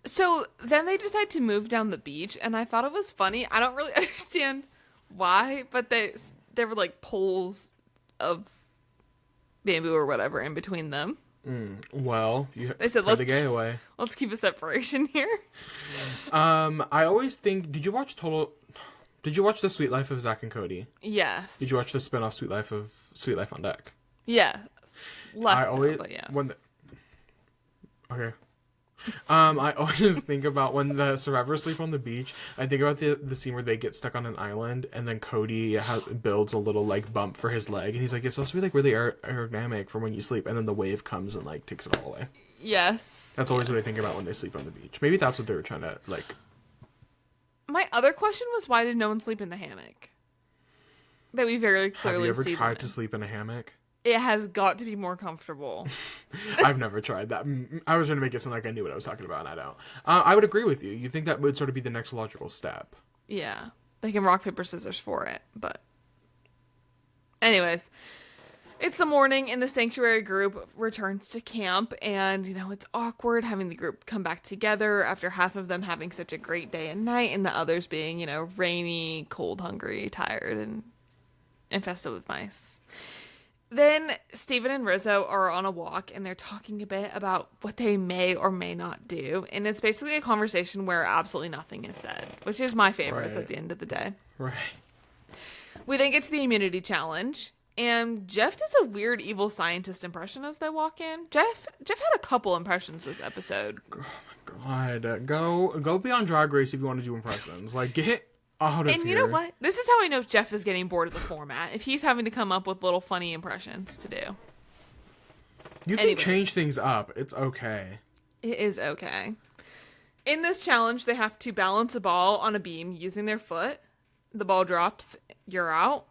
So then they decide to move down the beach, and I thought it was funny. I don't really understand why, but there were like poles of bamboo or whatever in between them. well, They said, put the gay away. Let's keep a separation here. I always think. Did you watch The Sweet Life of Zach and Cody? Yes. Did you watch the spinoff Sweet Life on Deck? Yes. Less so, but yes. Okay. I always think about when the survivors sleep on the beach. I think about the scene where they get stuck on an island, and then Cody builds a little like bump for his leg, and he's like, "It's supposed to be like really aerodynamic for when you sleep," and then the wave comes and like takes it all away. Yes. That's always what I think about when they sleep on the beach. Maybe that's what they were trying to like. My other question was, why did no one sleep in the hammock? That we very clearly Have you ever see tried to sleep in a hammock? It has got to be more comfortable. I've never tried that. I was trying to make it sound like I knew what I was talking about, and I don't. I would agree with you. You think that would sort of be the next logical step. Yeah. They can rock, paper, scissors for it, but... Anyways, it's the morning, and the sanctuary group returns to camp, and, it's awkward having the group come back together after half of them having such a great day and night, and the others being, rainy, cold, hungry, tired, and infested with mice. Then Steven and Rizzo are on a walk, and they're talking a bit about what they may or may not do. And it's basically a conversation where absolutely nothing is said, which is my favorites at the end of the day. Right. We then get to the immunity challenge, and Jeff does a weird evil scientist impression as they walk in. Jeff had a couple impressions this episode. Oh my god. Go be on Drag Race if you want to do impressions. Like, get out of here. And you know what? This is how I know Jeff is getting bored of the format. If he's having to come up with little funny impressions to do. You can change things up. It's okay. It is okay. In this challenge, they have to balance a ball on a beam using their foot. The ball drops, you're out.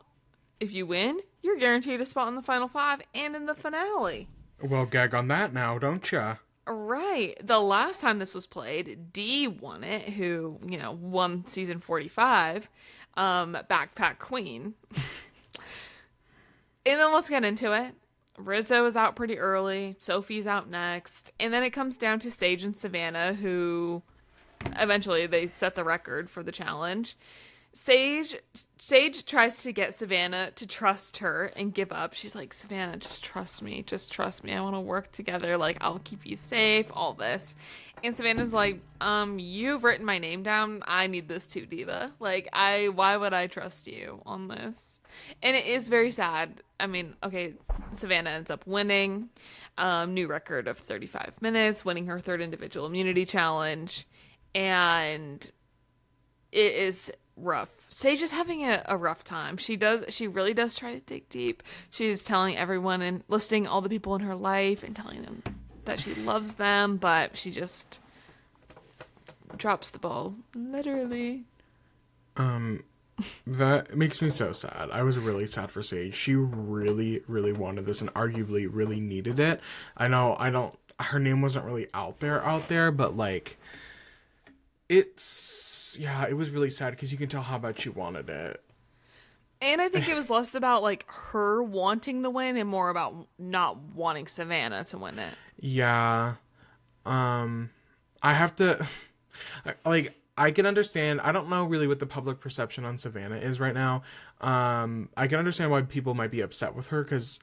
If you win, you're guaranteed a spot in the final 5 and in the finale. Well, gag on that now, don't ya? Right. The last time this was played, Dee won it, who, won season 45, Backpack Queen. And then let's get into it. Rizzo is out pretty early. Sophie's out next. And then it comes down to Sage and Savannah, who eventually they set the record for the challenge. Sage tries to get Savannah to trust her and give up. She's like, Savannah, just trust me. Just trust me. I want to work together. Like, I'll keep you safe, all this. And Savannah's like, you've written my name down. I need this too, Diva. Like, why would I trust you on this? And it is very sad. I mean, okay, Savannah ends up winning. New record of 35 minutes, winning her 3rd individual immunity challenge. And it is rough. Sage is having a rough time. She really does try to dig deep. She's telling everyone and listing all the people in her life and telling them that she loves them, but she just drops the ball, literally. That makes me so sad. I was really sad for Sage. She really, really wanted this and arguably really needed it. Her name wasn't really out there, but like, it was really sad because you can tell how much she wanted it. And I think it was less about like her wanting the win and more about not wanting Savannah to win it. Yeah. I have to I can understand. I don't know really what the public perception on Savannah is right now. I can understand why people might be upset with her because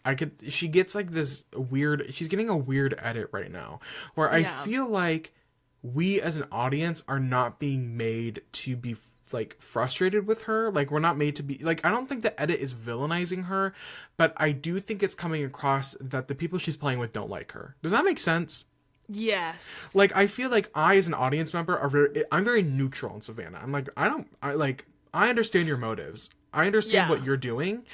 she gets like this weird, she's getting a weird edit right now where I feel like we as an audience are not being made to be like frustrated with her. Like, we're not made to be like, I don't think the edit is villainizing her, but I do think it's coming across that the people she's playing with don't like her. Does that make sense? Yes. Like, I feel like I, as an audience member, I'm very neutral on Savannah. I'm like, I understand your motives. I understand what you're doing.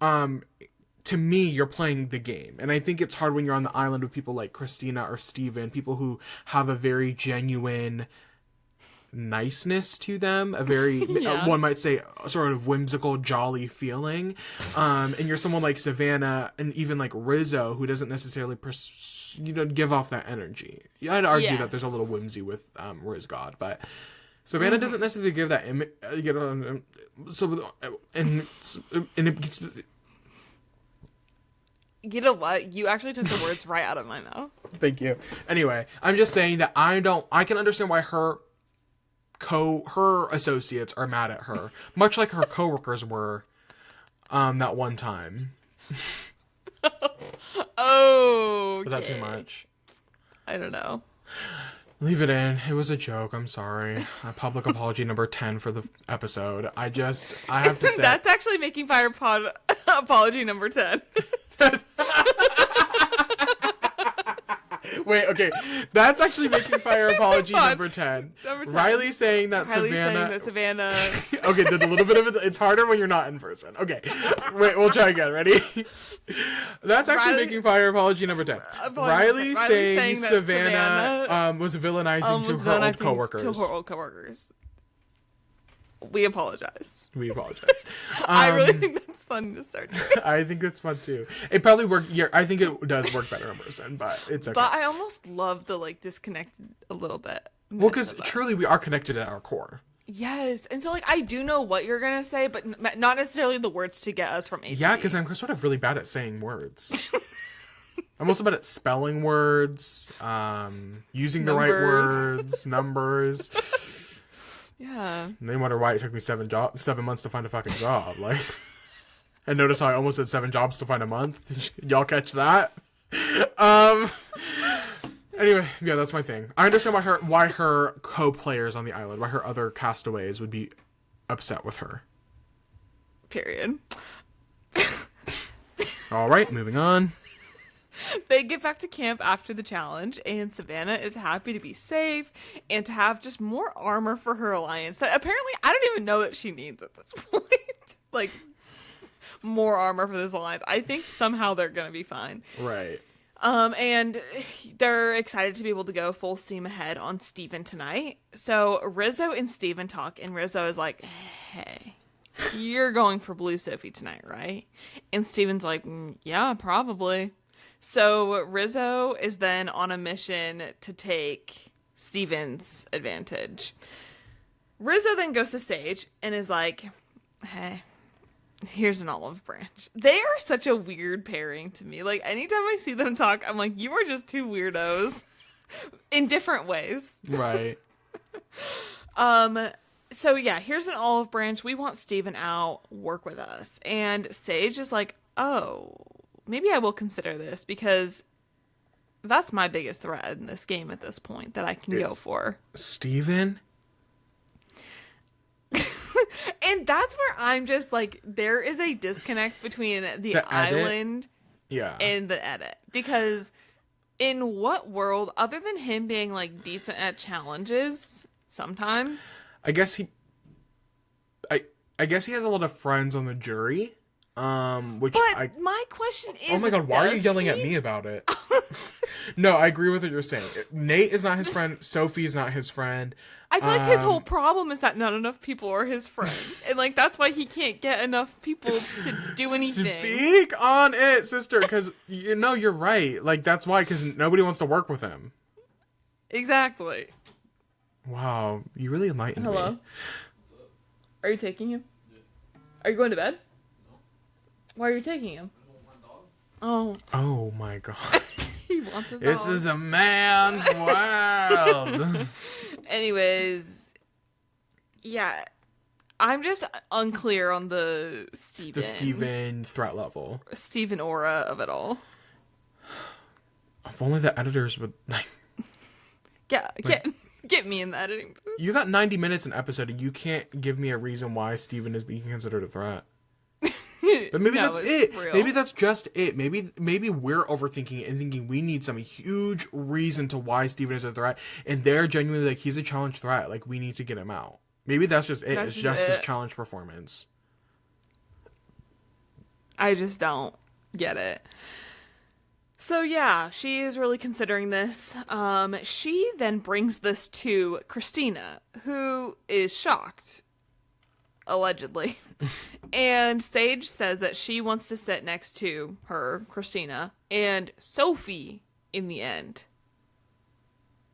To me, you're playing the game. And I think it's hard when you're on the island with people like Christina or Steven, people who have a very genuine niceness to them, a very one might say sort of whimsical, jolly feeling. And you're someone like Savannah and even like Rizzo, who doesn't necessarily give off that energy. I'd argue that there's a little whimsy with Riz God, but Savannah doesn't necessarily give that image. And it gets. You know what? You actually took the words right out of my mouth. Thank you. Anyway, I'm just saying that I can understand why her associates are mad at her, much like her coworkers were that one time. Oh. Was that too much? I don't know. Leave it in. It was a joke. I'm sorry. A public apology number 10 for the episode. I have to say. That's actually Making Fire Pod apology number 10. Wait, okay. That's actually Making Fire apology number 10. Riley saying that Savannah. Okay, did a little bit of it. It's harder when you're not in person. Okay. Wait, we'll try again. Ready? That's actually Making Fire apology number 10. Riley saying that Savannah was villainizing to her old coworkers. We apologize. I really think that's fun to start doing. I think it's fun too. It probably worked. Yeah, I think it does work better in person, but it's okay. But I almost love the disconnected a little bit. Well, because truly we are connected at our core. Yes, and so I do know what you're gonna say, but not necessarily the words to get us from A to B. Yeah, because I'm sort of really bad at saying words. I'm also bad at spelling words, using the right words, numbers. Yeah. And they wonder why it took me 7 months to find a fucking job. And notice how I almost said 7 jobs to find a month. Y'all catch that? Anyway, yeah, that's my thing. I understand why her co-players on the island, why her other castaways would be upset with her. Period. All right, moving on. They get back to camp after the challenge, and Savannah is happy to be safe and to have just more armor for her alliance that apparently I don't even know that she needs at this point. More armor for this alliance. I think somehow they're going to be fine. Right. And they're excited to be able to go full steam ahead on Steven tonight. So Rizzo and Steven talk, and Rizzo is like, hey, you're going for Blue Sophie tonight, right? And Steven's like, yeah, probably. So Rizzo is then on a mission to take Steven's advantage. Rizzo then goes to Sage and is like, hey, here's an olive branch. They are such a weird pairing to me. Anytime I see them talk, I'm like, you are just two weirdos in different ways. Right. So yeah, here's an olive branch. We want Steven out. Work with us. And Sage is like, oh, maybe I will consider this because that's my biggest threat in this game at this point that I can go for. Steven? And that's where I'm just like, there is a disconnect between the island and the edit. Because in what world, other than him being decent at challenges sometimes? I guess he has a lot of friends on the jury. My question is, oh my god, why are you yelling at me about it? No, I agree with what you're saying. Nate is not his friend. Sophie is not his friend. I feel like his whole problem is that not enough people are his friends, and that's why he can't get enough people to do anything. Speak on it, sister, because you're right. That's why, because nobody wants to work with him. Exactly. Wow, you really enlightened me. Hello. Are you taking him? Yeah. Are you going to bed? Why are you taking him? Oh. Oh my god. He wants his This dog. is a man's world. Anyways, yeah. I'm just unclear on the Steven threat level. Steven aura of it all. If only the editors would Get me in the editing booth. You got 90 minutes an episode and you can't give me a reason why Steven is being considered a threat. But maybe that's it. Real. Maybe that's just it. Maybe we're overthinking it and thinking we need some huge reason to why Steven is a threat, and they're genuinely he's a challenge threat. We need to get him out. Maybe that's just it. It's just his challenge performance. I just don't get it. So yeah, she is really considering this. She then brings this to Christina, who is shocked, allegedly. And Sage says that she wants to sit next to her, Christina, and Sophie in the end.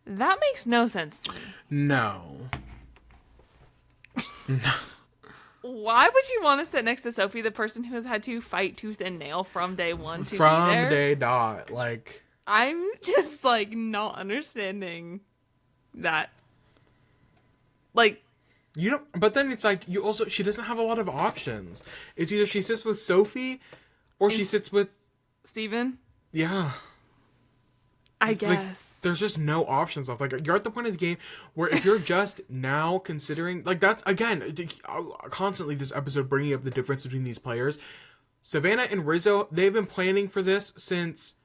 That makes no sense to me. No. Why would you want to sit next to Sophie, the person who has had to fight tooth and nail from day one to From be there? day dot, like... I'm just, like, not understanding that. Like... You know, but then it's like, you also... She doesn't have a lot of options. It's either she sits with Sophie, or she sits with... Steven? Yeah. I Like, guess. there's just no options left. Like, you're at the point of the game where if you're just now considering, like, that's, again, constantly this episode bringing up the difference between these players. Savannah and Rizzo, they've been planning for this since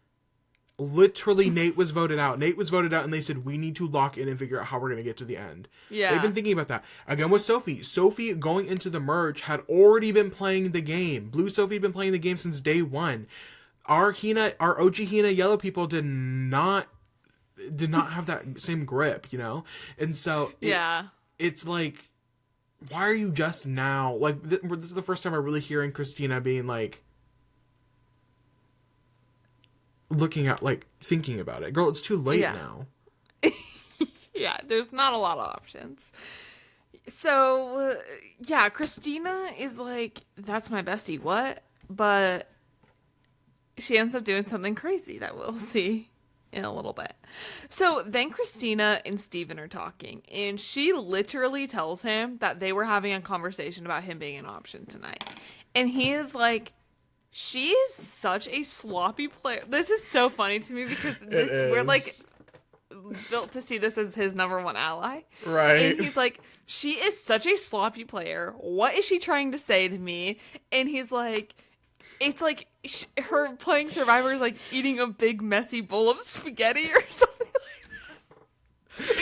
literally Nate was voted out. Nate was voted out and they said, we need to lock in and figure out how we're going to get to the end. Yeah. They've been thinking about that. Again with Sophie. Sophie going into the merge had already been playing the game. Blue Sophie had been playing the game since day one. Our OG Hina yellow people did not have that same grip, you know? And so it's like, why are you just now, like, this is the first time I'm really hearing Christina being like, looking at, like, thinking about it. Girl, it's too late now. Yeah, there's not a lot of options. So, yeah, Christina is like, that's my bestie, what? But she ends up doing something crazy that we'll see in a little bit. So then Christina and Steven are talking, and she literally tells him that they were having a conversation about him being an option tonight. And he is like, she is such a sloppy player. This is so funny to me because we're like built to see this as his number one ally. Right. And he's like, she is such a sloppy player. What is she trying to say to me? And he's like, it's like her playing Survivor is like eating a big messy bowl of spaghetti or something like that.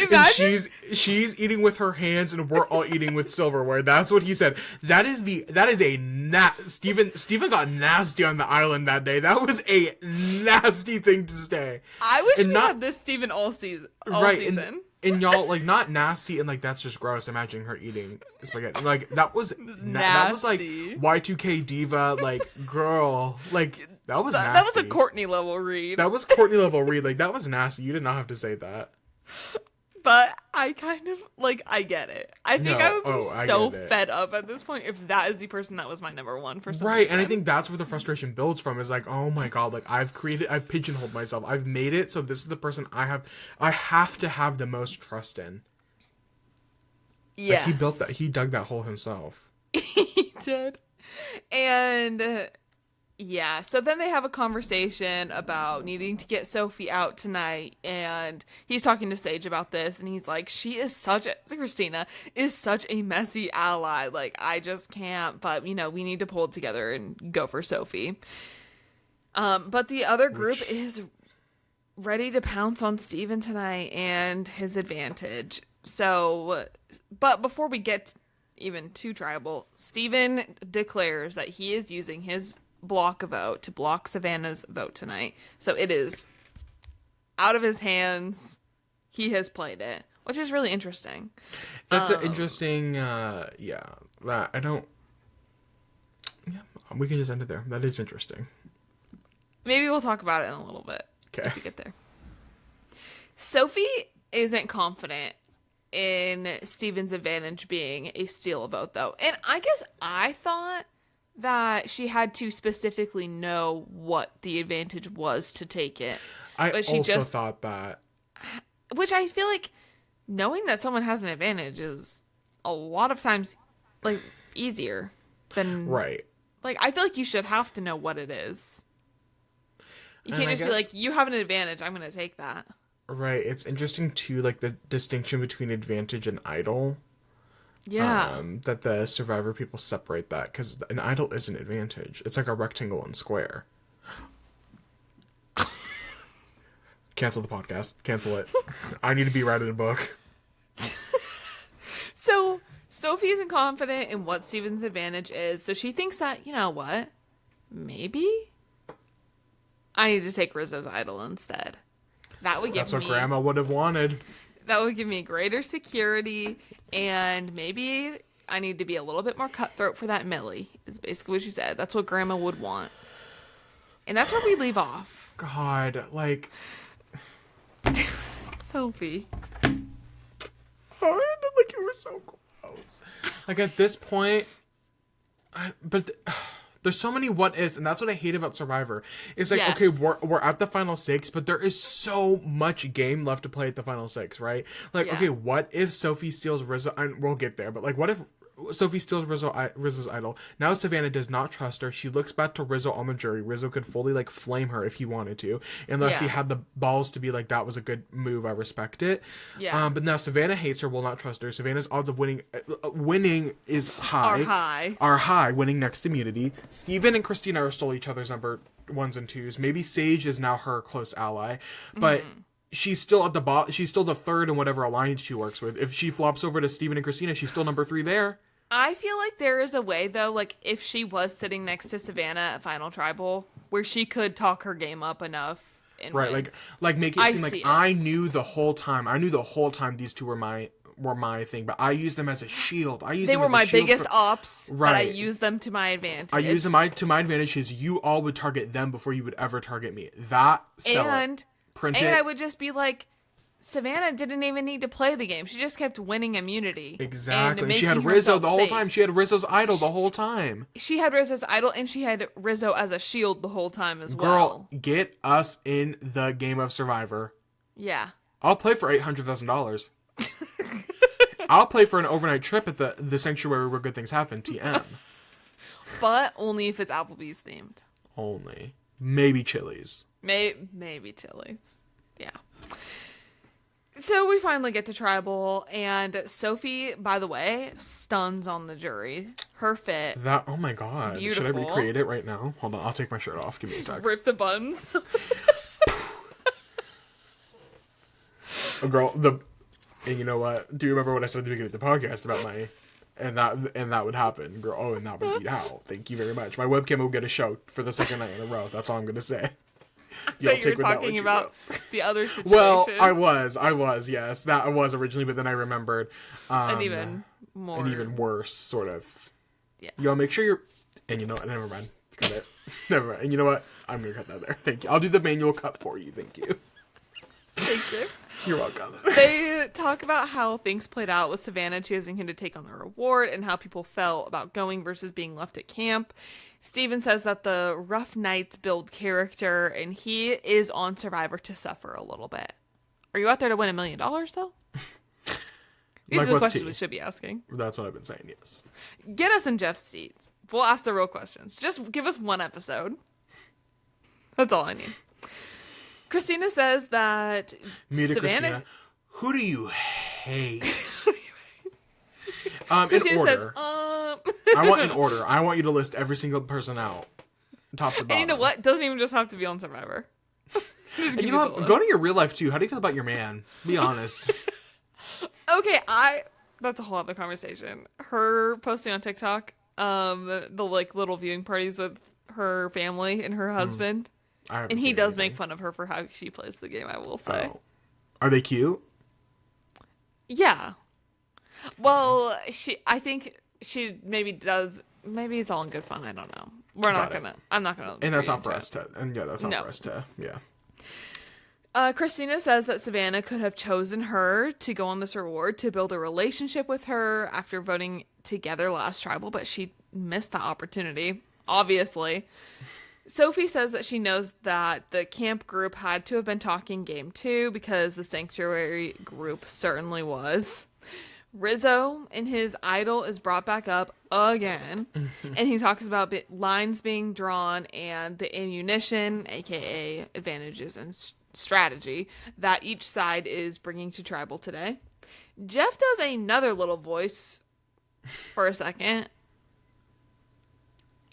Imagine. And she's eating with her hands and we're all eating with silverware. That's what he said. Steven got nasty on the island that day. That was a nasty thing to say. I wish we had this Steven all season. And y'all, like, not nasty and like that's just gross. Imagining her eating spaghetti. Like that was that was like Y2K diva, like, girl. Like that was nasty. That was a Courtney level read. That was Courtney level read. Like that was nasty. You did not have to say that. But I kind of, like, I get it. I think I would be so fed up at this point if that is the person that was my number one for some reason. And I think that's where the frustration builds from, is like, oh my god, like, I've pigeonholed myself. I've made it, so this is the person I have to have the most trust in. Yes. Like, he built that, he dug that hole himself. He did. And yeah, so then they have a conversation about needing to get Sophie out tonight, and he's talking to Sage about this, and he's like, Christina is such a messy ally, like, I just can't, but, you know, we need to pull it together and go for Sophie. But the other group is ready to pounce on Steven tonight and his advantage. So, but before we get even too tribal, Steven declares that he is using his block a vote to block Savannah's vote tonight. So it is out of his hands. He has played it, which is really interesting. That's an interesting, that I don't, we can just end it there. That is interesting. Maybe we'll talk about it in a little bit. Okay. If we get there. Sophie isn't confident in Steven's advantage being a steal vote, though. And I guess I thought that she had to specifically know what the advantage was to take it. But she also thought that. Which I feel like knowing that someone has an advantage is a lot of times, like, easier than... Right. Like, I feel like you should have to know what it is. You can't just be like, you have an advantage, I'm going to take that. Right. It's interesting, too, like, the distinction between advantage and idol. Yeah. That the Survivor people separate that, because an idol is an advantage. It's like a rectangle and square. Cancel the podcast. Cancel it. I need to be writing a book. So, Sophie isn't confident in what Steven's advantage is, so she thinks that, you know what? Maybe I need to take Rizzo's idol instead. That would give That's what me Grandma would have wanted. that would give me greater security, and maybe I need to be a little bit more cutthroat for that Millie. Is basically what she said. That's what Grandma would want, and that's where we leave off. God, like Sophie. Like you were so close. Like at this point, there's so many what ifs, and that's what I hate about Survivor. It's like, Yes. okay, we're at the final 6, but there is so much game left to play at the final 6, right? Like, Yeah. okay, what if Sophie steals Rizzo? And we'll get there, but like, what if Sophie steals Rizzo's idol? Now Savannah does not trust her. She looks back to Rizzo on the jury. Rizzo could fully like flame her if he wanted to, unless he Yeah. had the balls to be like, that was a good move. I respect it. Yeah. But now Savannah hates her. Will not trust her. Savannah's odds of winning is high. Are high. Winning next immunity. Steven and Christina are still each other's number 1s and 2s. Maybe Sage is now her close ally, but. She's still at the bottom. She's still the 3rd in whatever alliance she works with. If she flops over to Steven and Christina, she's still number 3 there. I feel like there is a way, though, like, if she was sitting next to Savannah at Final Tribal, where she could talk her game up enough and Right, win. like make it I seem like see it. I knew the whole time. I knew the whole time these two were my thing, but I used them as a shield. They were my biggest ops, but I Right. used them to my advantage. I used them to my advantage is you all would target them before you would ever target me. That sell and it. Print and it. I would just be like, Savannah didn't even need to play the game. She just kept winning immunity. Exactly. And And she had making Rizzo herself the whole safe. time. She had Rizzo's idol the whole time. She had Rizzo's idol, and she had Rizzo as a shield the whole time as Girl, well. get us in the game of Survivor. Yeah. I'll play for $800,000. I'll play for an overnight trip at the sanctuary where good things happen. TM. But only if it's Applebee's themed. Only. Maybe Chili's. Maybe Chili's. Yeah. So we finally get to Tribal, and Sophie, by the way, stuns on the jury. Her fit. Oh my god. Should I Beautiful. recreate it right now? Hold on, I'll take my shirt off. Give me a sec. Rip the buns. A girl, and you know what? Do you remember what I said at the beginning of the podcast about and that would happen? Girl, and that would be how. Thank you very much. My webcam will get a show for the second night in a row. That's all I'm gonna say. That you were talking about the other situation. Well, I was, yes. That I was originally, but then I remembered. And even more. And even worse, sort of. Yeah. Y'all make sure you're... And you know what? Never mind. Cut it. Never mind. And you know what? I'm going to cut that there. Thank you. I'll do the manual cut for you. Thank you. Thank you. You're welcome. They talk about how things played out with Savannah choosing him to take on the reward and how people felt about going versus being left at camp. Steven says that the rough nights build character, and he is on Survivor to suffer a little bit. Are you out there to win $1 million, though? These are the questions we should be asking. That's what I've been saying, yes. Get us in Jeff's seats. We'll ask the real questions. Just give us one episode. That's all I need. Christina says that Me to Savannah... Christina. Who do you hate? Christina in says, order. I want in order. I want you to list every single person out. Top to bottom. And you know what? Doesn't even just have to be on Survivor. And you know what? Go to your real life, too. How do you feel about your man? Be honest. Okay, that's a whole other conversation. Her posting on TikTok, the like little viewing parties with her family and her husband. And he does make fun of her for how she plays the game, I will say. Oh. Are they cute? Yeah. Well, I think she maybe does. Maybe it's all in good fun. I don't know. I'm not gonna. And that's not for us to. And yeah, that's not for us to. Yeah. Christina says that Savannah could have chosen her to go on this reward to build a relationship with her after voting together last Tribal, but she missed the opportunity, obviously. Sophie says that she knows that the camp group had to have been talking game 2 because the sanctuary group certainly was. Rizzo and his idol is brought back up again, and he talks about lines being drawn and the ammunition, aka advantages and strategy, that each side is bringing to Tribal today. Jeff does another little voice for a second.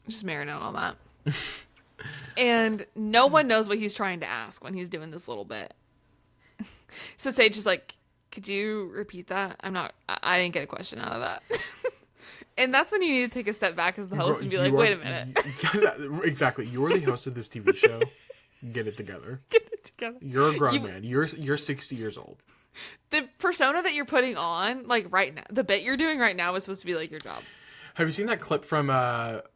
Just marinate on that. And no one knows what he's trying to ask when he's doing this little bit. So Sage is like, could you repeat that? I didn't get a question out of that. And that's when you need to take a step back as the host and be like, wait a minute. Exactly. You're the host of this TV show. Get it together. Get it together. You're a grown man. You're 60 years old. The persona that you're putting on, like right now, the bit you're doing right now is supposed to be like your job. Have you seen that clip from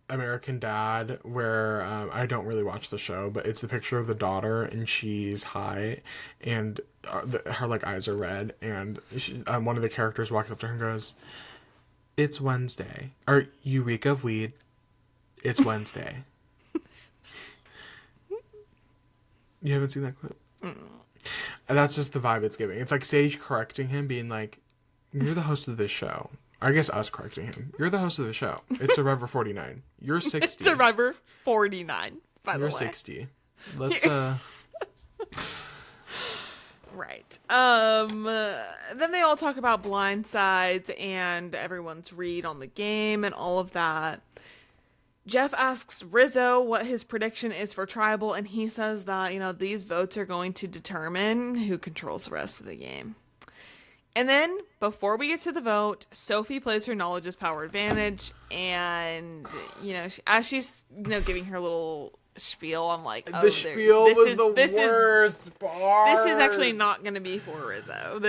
American Dad where I don't really watch the show, but it's the picture of the daughter and she's high and her like eyes are red and one of the characters walks up to her and goes, "It's Wednesday." Or "You reek of weed. It's Wednesday." You haven't seen that clip? Mm. And that's just the vibe it's giving. It's like Sage correcting him, being like, "You're the host of this show." I guess us correcting him. "You're the host of the show. It's Survivor 49. You're 60. It's Survivor 49, by the way. You're 60. Let's, Right. Then they all talk about blindsides and everyone's read on the game and all of that. Jeff asks Rizzo what his prediction is for Tribal, and he says that, you know, these votes are going to determine who controls the rest of the game. And then, before we get to the vote, Sophie plays her knowledge as power advantage, and, you know, as she's, you know, giving her little spiel, I'm like, oh, the spiel was the worst part. This is actually not going to be for Rizzo.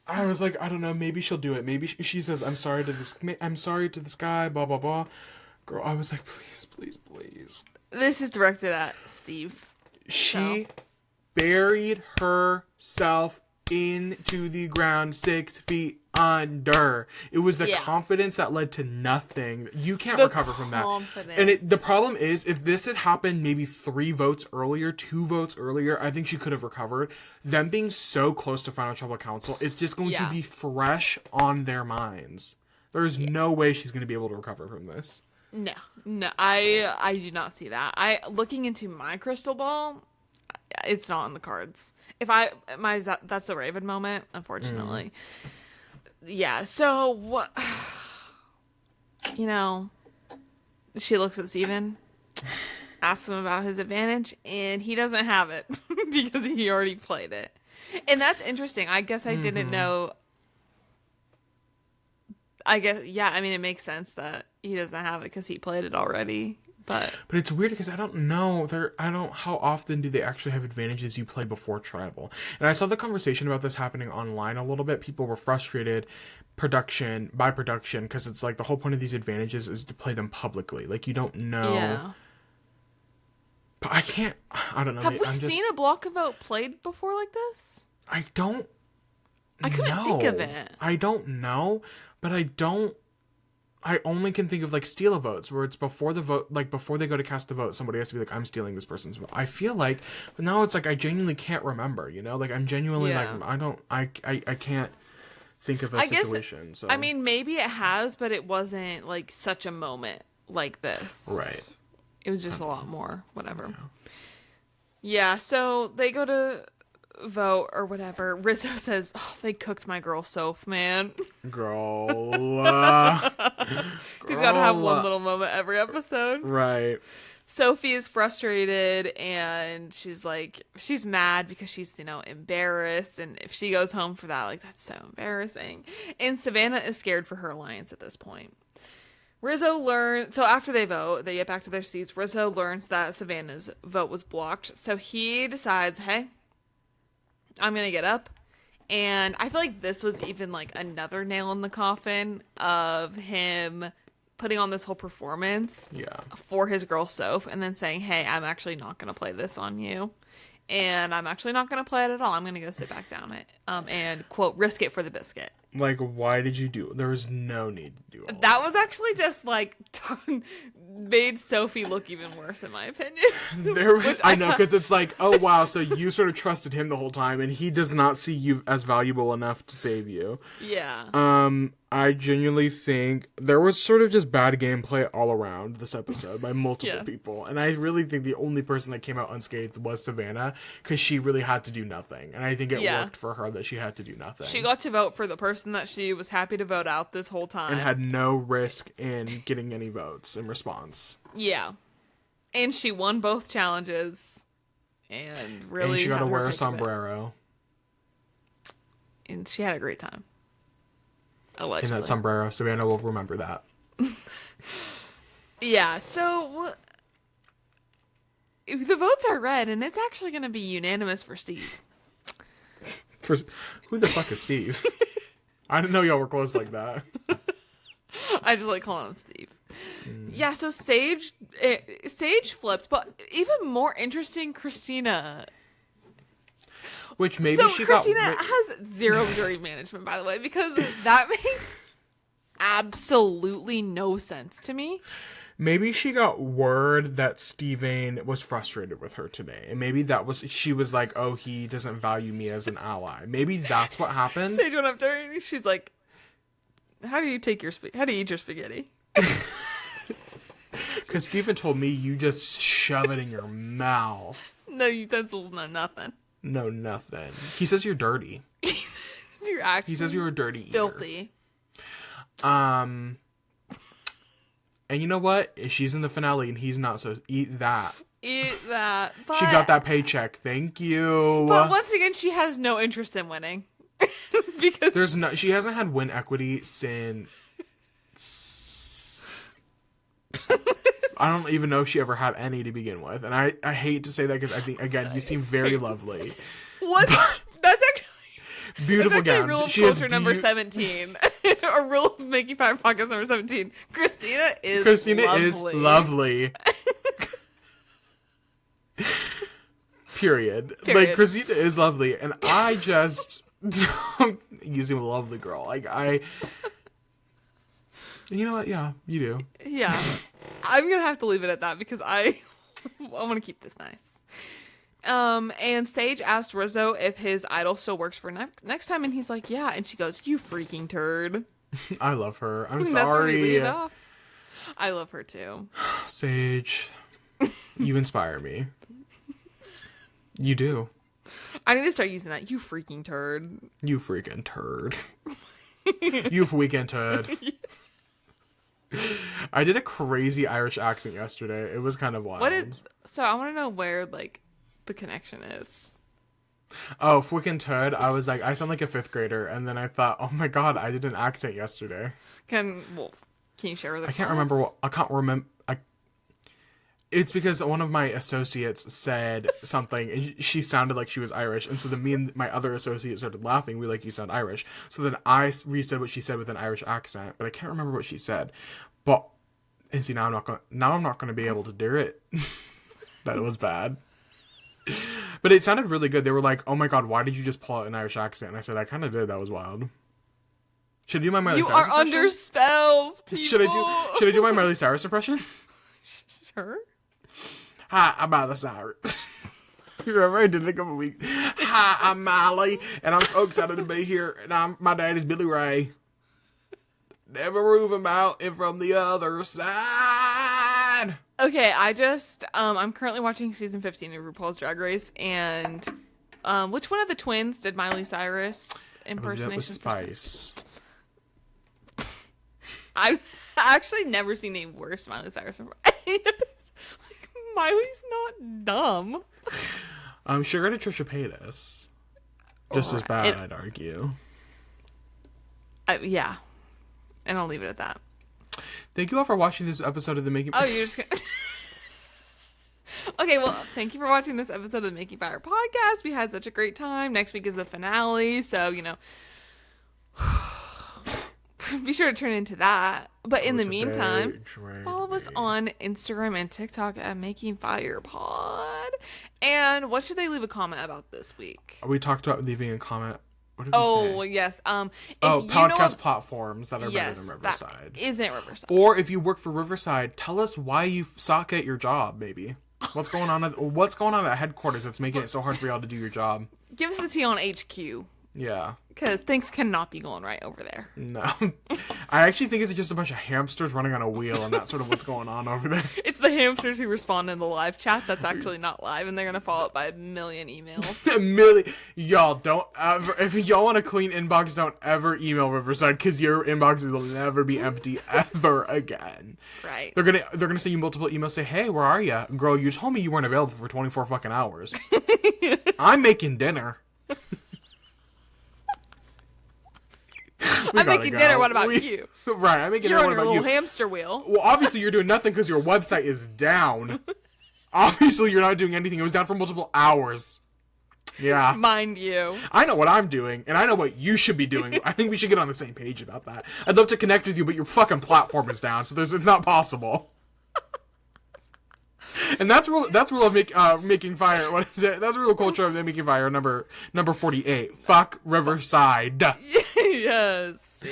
I was like, I don't know, maybe she'll do it. Maybe she says, I'm sorry to this guy, blah, blah, blah. Girl, I was like, please, please, please. This is directed at Steve. She buried herself into the ground 6 feet under. It was the confidence that led to nothing. You can't recover from that. And the problem is, if this had happened maybe 3 votes earlier, 2 votes earlier, I think she could have recovered. Them being so close to Final Tribal Council, it's just going to be fresh on their minds. There's no way she's going to be able to recover from this. No, I do not see that. Looking into my crystal ball, it's not on the cards. That's a Raven moment, unfortunately. Yeah, so what? You know, she looks at Steven, asks him about his advantage, and he doesn't have it because he already played it. And that's interesting. I guess I didn't know. I guess, yeah, I mean, it makes sense that he doesn't have it because he played it already. But it's weird because I don't know. How often do they actually have advantages you play before Tribal? And I saw the conversation about this happening online a little bit. People were frustrated by production because it's like the whole point of these advantages is to play them publicly. Like, you don't know. Yeah. But I don't know. Have we seen a block vote played before like this? I couldn't think of it. I don't know. But I only can think of like steal a votes where it's before the vote, like before they go to cast the vote, somebody has to be like, I'm stealing this person's vote. I feel like, but now it's like, I genuinely can't remember, you know, like I'm genuinely like, I can't think of a situation. So, I mean, maybe it has, but it wasn't like such a moment like this. Right. It was just a lot more, whatever. Yeah. So they go to vote or whatever. Rizzo says, "Oh, they cooked my girl Soph, man." Girl. He's got to have one little moment every episode. Right. Sophie is frustrated and she's mad because she's, you know, embarrassed. And if she goes home for that, like, that's so embarrassing. And Savannah is scared for her alliance at this point. So after they vote, they get back to their seats. Rizzo learns that Savannah's vote was blocked. So he decides, hey, I'm going to get up. And I feel like this was even like another nail in the coffin of him putting on this whole performance for his girl Soph and then saying, hey, I'm actually not going to play this on you. And I'm actually not going to play it at all. I'm going to go sit back down it and, quote, risk it for the biscuit. Like, why did you do it? There was no need to do it. That was actually just, like, made Sophie look even worse, in my opinion. I know, because it's like, oh, wow, so you sort of trusted him the whole time, and he does not see you as valuable enough to save you. Yeah. I genuinely think there was sort of just bad gameplay all around this episode by multiple people. And I really think the only person that came out unscathed was Savannah, because she really had to do nothing. And I think it worked for her that she had to do nothing. She got to vote for the person that she was happy to vote out this whole time. And had no risk in getting any votes in response. Yeah. And she won both challenges. And really and she got to wear a sombrero. And she had a great time. Allegedly. In that sombrero. Savannah will remember that. Yeah, so the votes are read, and it's actually going to be unanimous for Steve. Who the fuck is Steve? I didn't know y'all were close like that. I just like calling him Steve. Yeah, so Sage flipped, but even more interesting, Christina. Which maybe so she Christina got... has zero jury management, by the way, because that makes absolutely no sense to me. Maybe she got word that Steven was frustrated with her today. And maybe she was like, oh, he doesn't value me as an ally. Maybe that's what happened. Sage went up to her and she's like, how do you eat your spaghetti? Because Steven told me you just shove it in your mouth. No utensils, no nothing. No, nothing. He says you're dirty. He says you're a dirty eater. filthy. And you know what? She's in the finale and he's not, so eat that. Eat that. But, she got that paycheck. Thank you. But once again, she has no interest in winning. Because she hasn't had win equity since I don't even know if she ever had any to begin with. And I hate to say that because I think, again, you seem very lovely. What? That's actually beautiful that's actually gowns. Rule of She has culture number 17. Or rule of making fire podcast number 17. Christina is lovely. Period. Like, Christina is lovely. And I just don't using lovely girl. Like, you know what? Yeah, you do. Yeah. I'm going to have to leave it at that because I want to keep this nice. And Sage asked Rizzo if his idol still works for next time, and he's like, yeah. And she goes, you freaking turd. I love her. I'm That's sorry. where we leave off. I love her too. Sage, you inspire me. You do. I need to start using that. You freaking turd. You freaking turd. You freaking turd. I did a crazy Irish accent yesterday. It was kind of wild. So I want to know where, like, the connection is. Oh, freaking turd. I was like, I sound like a 5th grader. And then I thought, oh my God, I did an accent yesterday. Can you share with us? I can't remember. It's because one of my associates said something and she sounded like she was Irish. And so then me and my other associate started laughing. We like, you sound Irish. So then I re-said what she said with an Irish accent, but I can't remember what she said. And see, now I'm not going to be able to do it. That was bad. But it sounded really good. They were like, oh my God, why did you just pull out an Irish accent? And I said, I kind of did. That was wild. Should I do my Miley Cyrus impression? You are under spells, people. Should I do my Miley Cyrus impression? Sure. Hi, I'm Miley Cyrus. Remember I did it a couple weeks. Hi, I'm Miley, and I'm so excited to be here. And my daddy's Billy Ray. Never move him out and from the other side. Okay, I'm currently watching season 15 of RuPaul's Drag Race, and which one of the twins did Miley Cyrus impersonation? That was Spice. I've actually never seen a worse Miley Cyrus impersonation. Like, Miley's not dumb. Sugar to Trisha Paytas. Just as bad, I'd argue. Yeah. And I'll leave it at that. Thank you all for watching this episode of the Making... Oh, you're just gonna... Okay, well, thank you for watching this episode of the Making Fire podcast. We had such a great time. Next week is the finale, so, be sure to turn into that. But in the meantime, follow us on Instagram and TikTok at Making Fire Pod. And what should they leave a comment about this week? We talked about leaving a comment. What did we say? Yes. Podcast platforms that are better than Riverside. That isn't Riverside. Or if you work for Riverside, tell us why you suck at your job, maybe. What's going on at headquarters that's making it so hard for y'all to do your job? Give us the tea on HQ. Yeah. Because things cannot be going right over there. No. I actually think it's just a bunch of hamsters running on a wheel, and that's sort of what's going on over there. It's the hamsters who respond in the live chat that's actually not live, and they're going to follow up by a million emails. A million. Y'all, don't ever, if y'all want a clean inbox, don't ever email Riverside, because your inboxes will never be empty ever again. Right. They're gonna send you multiple emails, say, hey, where are you? Girl, you told me you weren't available for 24 fucking hours. I'm making dinner. I'm making dinner. What about you? Right, I'm making dinner. What about you? You're on your little hamster wheel. Well, obviously you're doing nothing because your website is down. Obviously, you're not doing anything. It was down for multiple hours. Yeah. Mind you. I know what I'm doing, and I know what you should be doing. I think we should get on the same page about that. I'd love to connect with you, but your fucking platform is down, so it's not possible. And that's rule of making fire. What is it? That's real culture of making fire. Number 48. Fuck Riverside. Yes.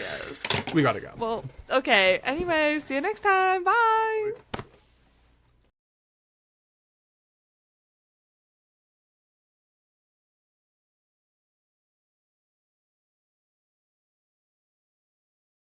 We gotta go. Well, okay. Anyway, see you next time. Bye.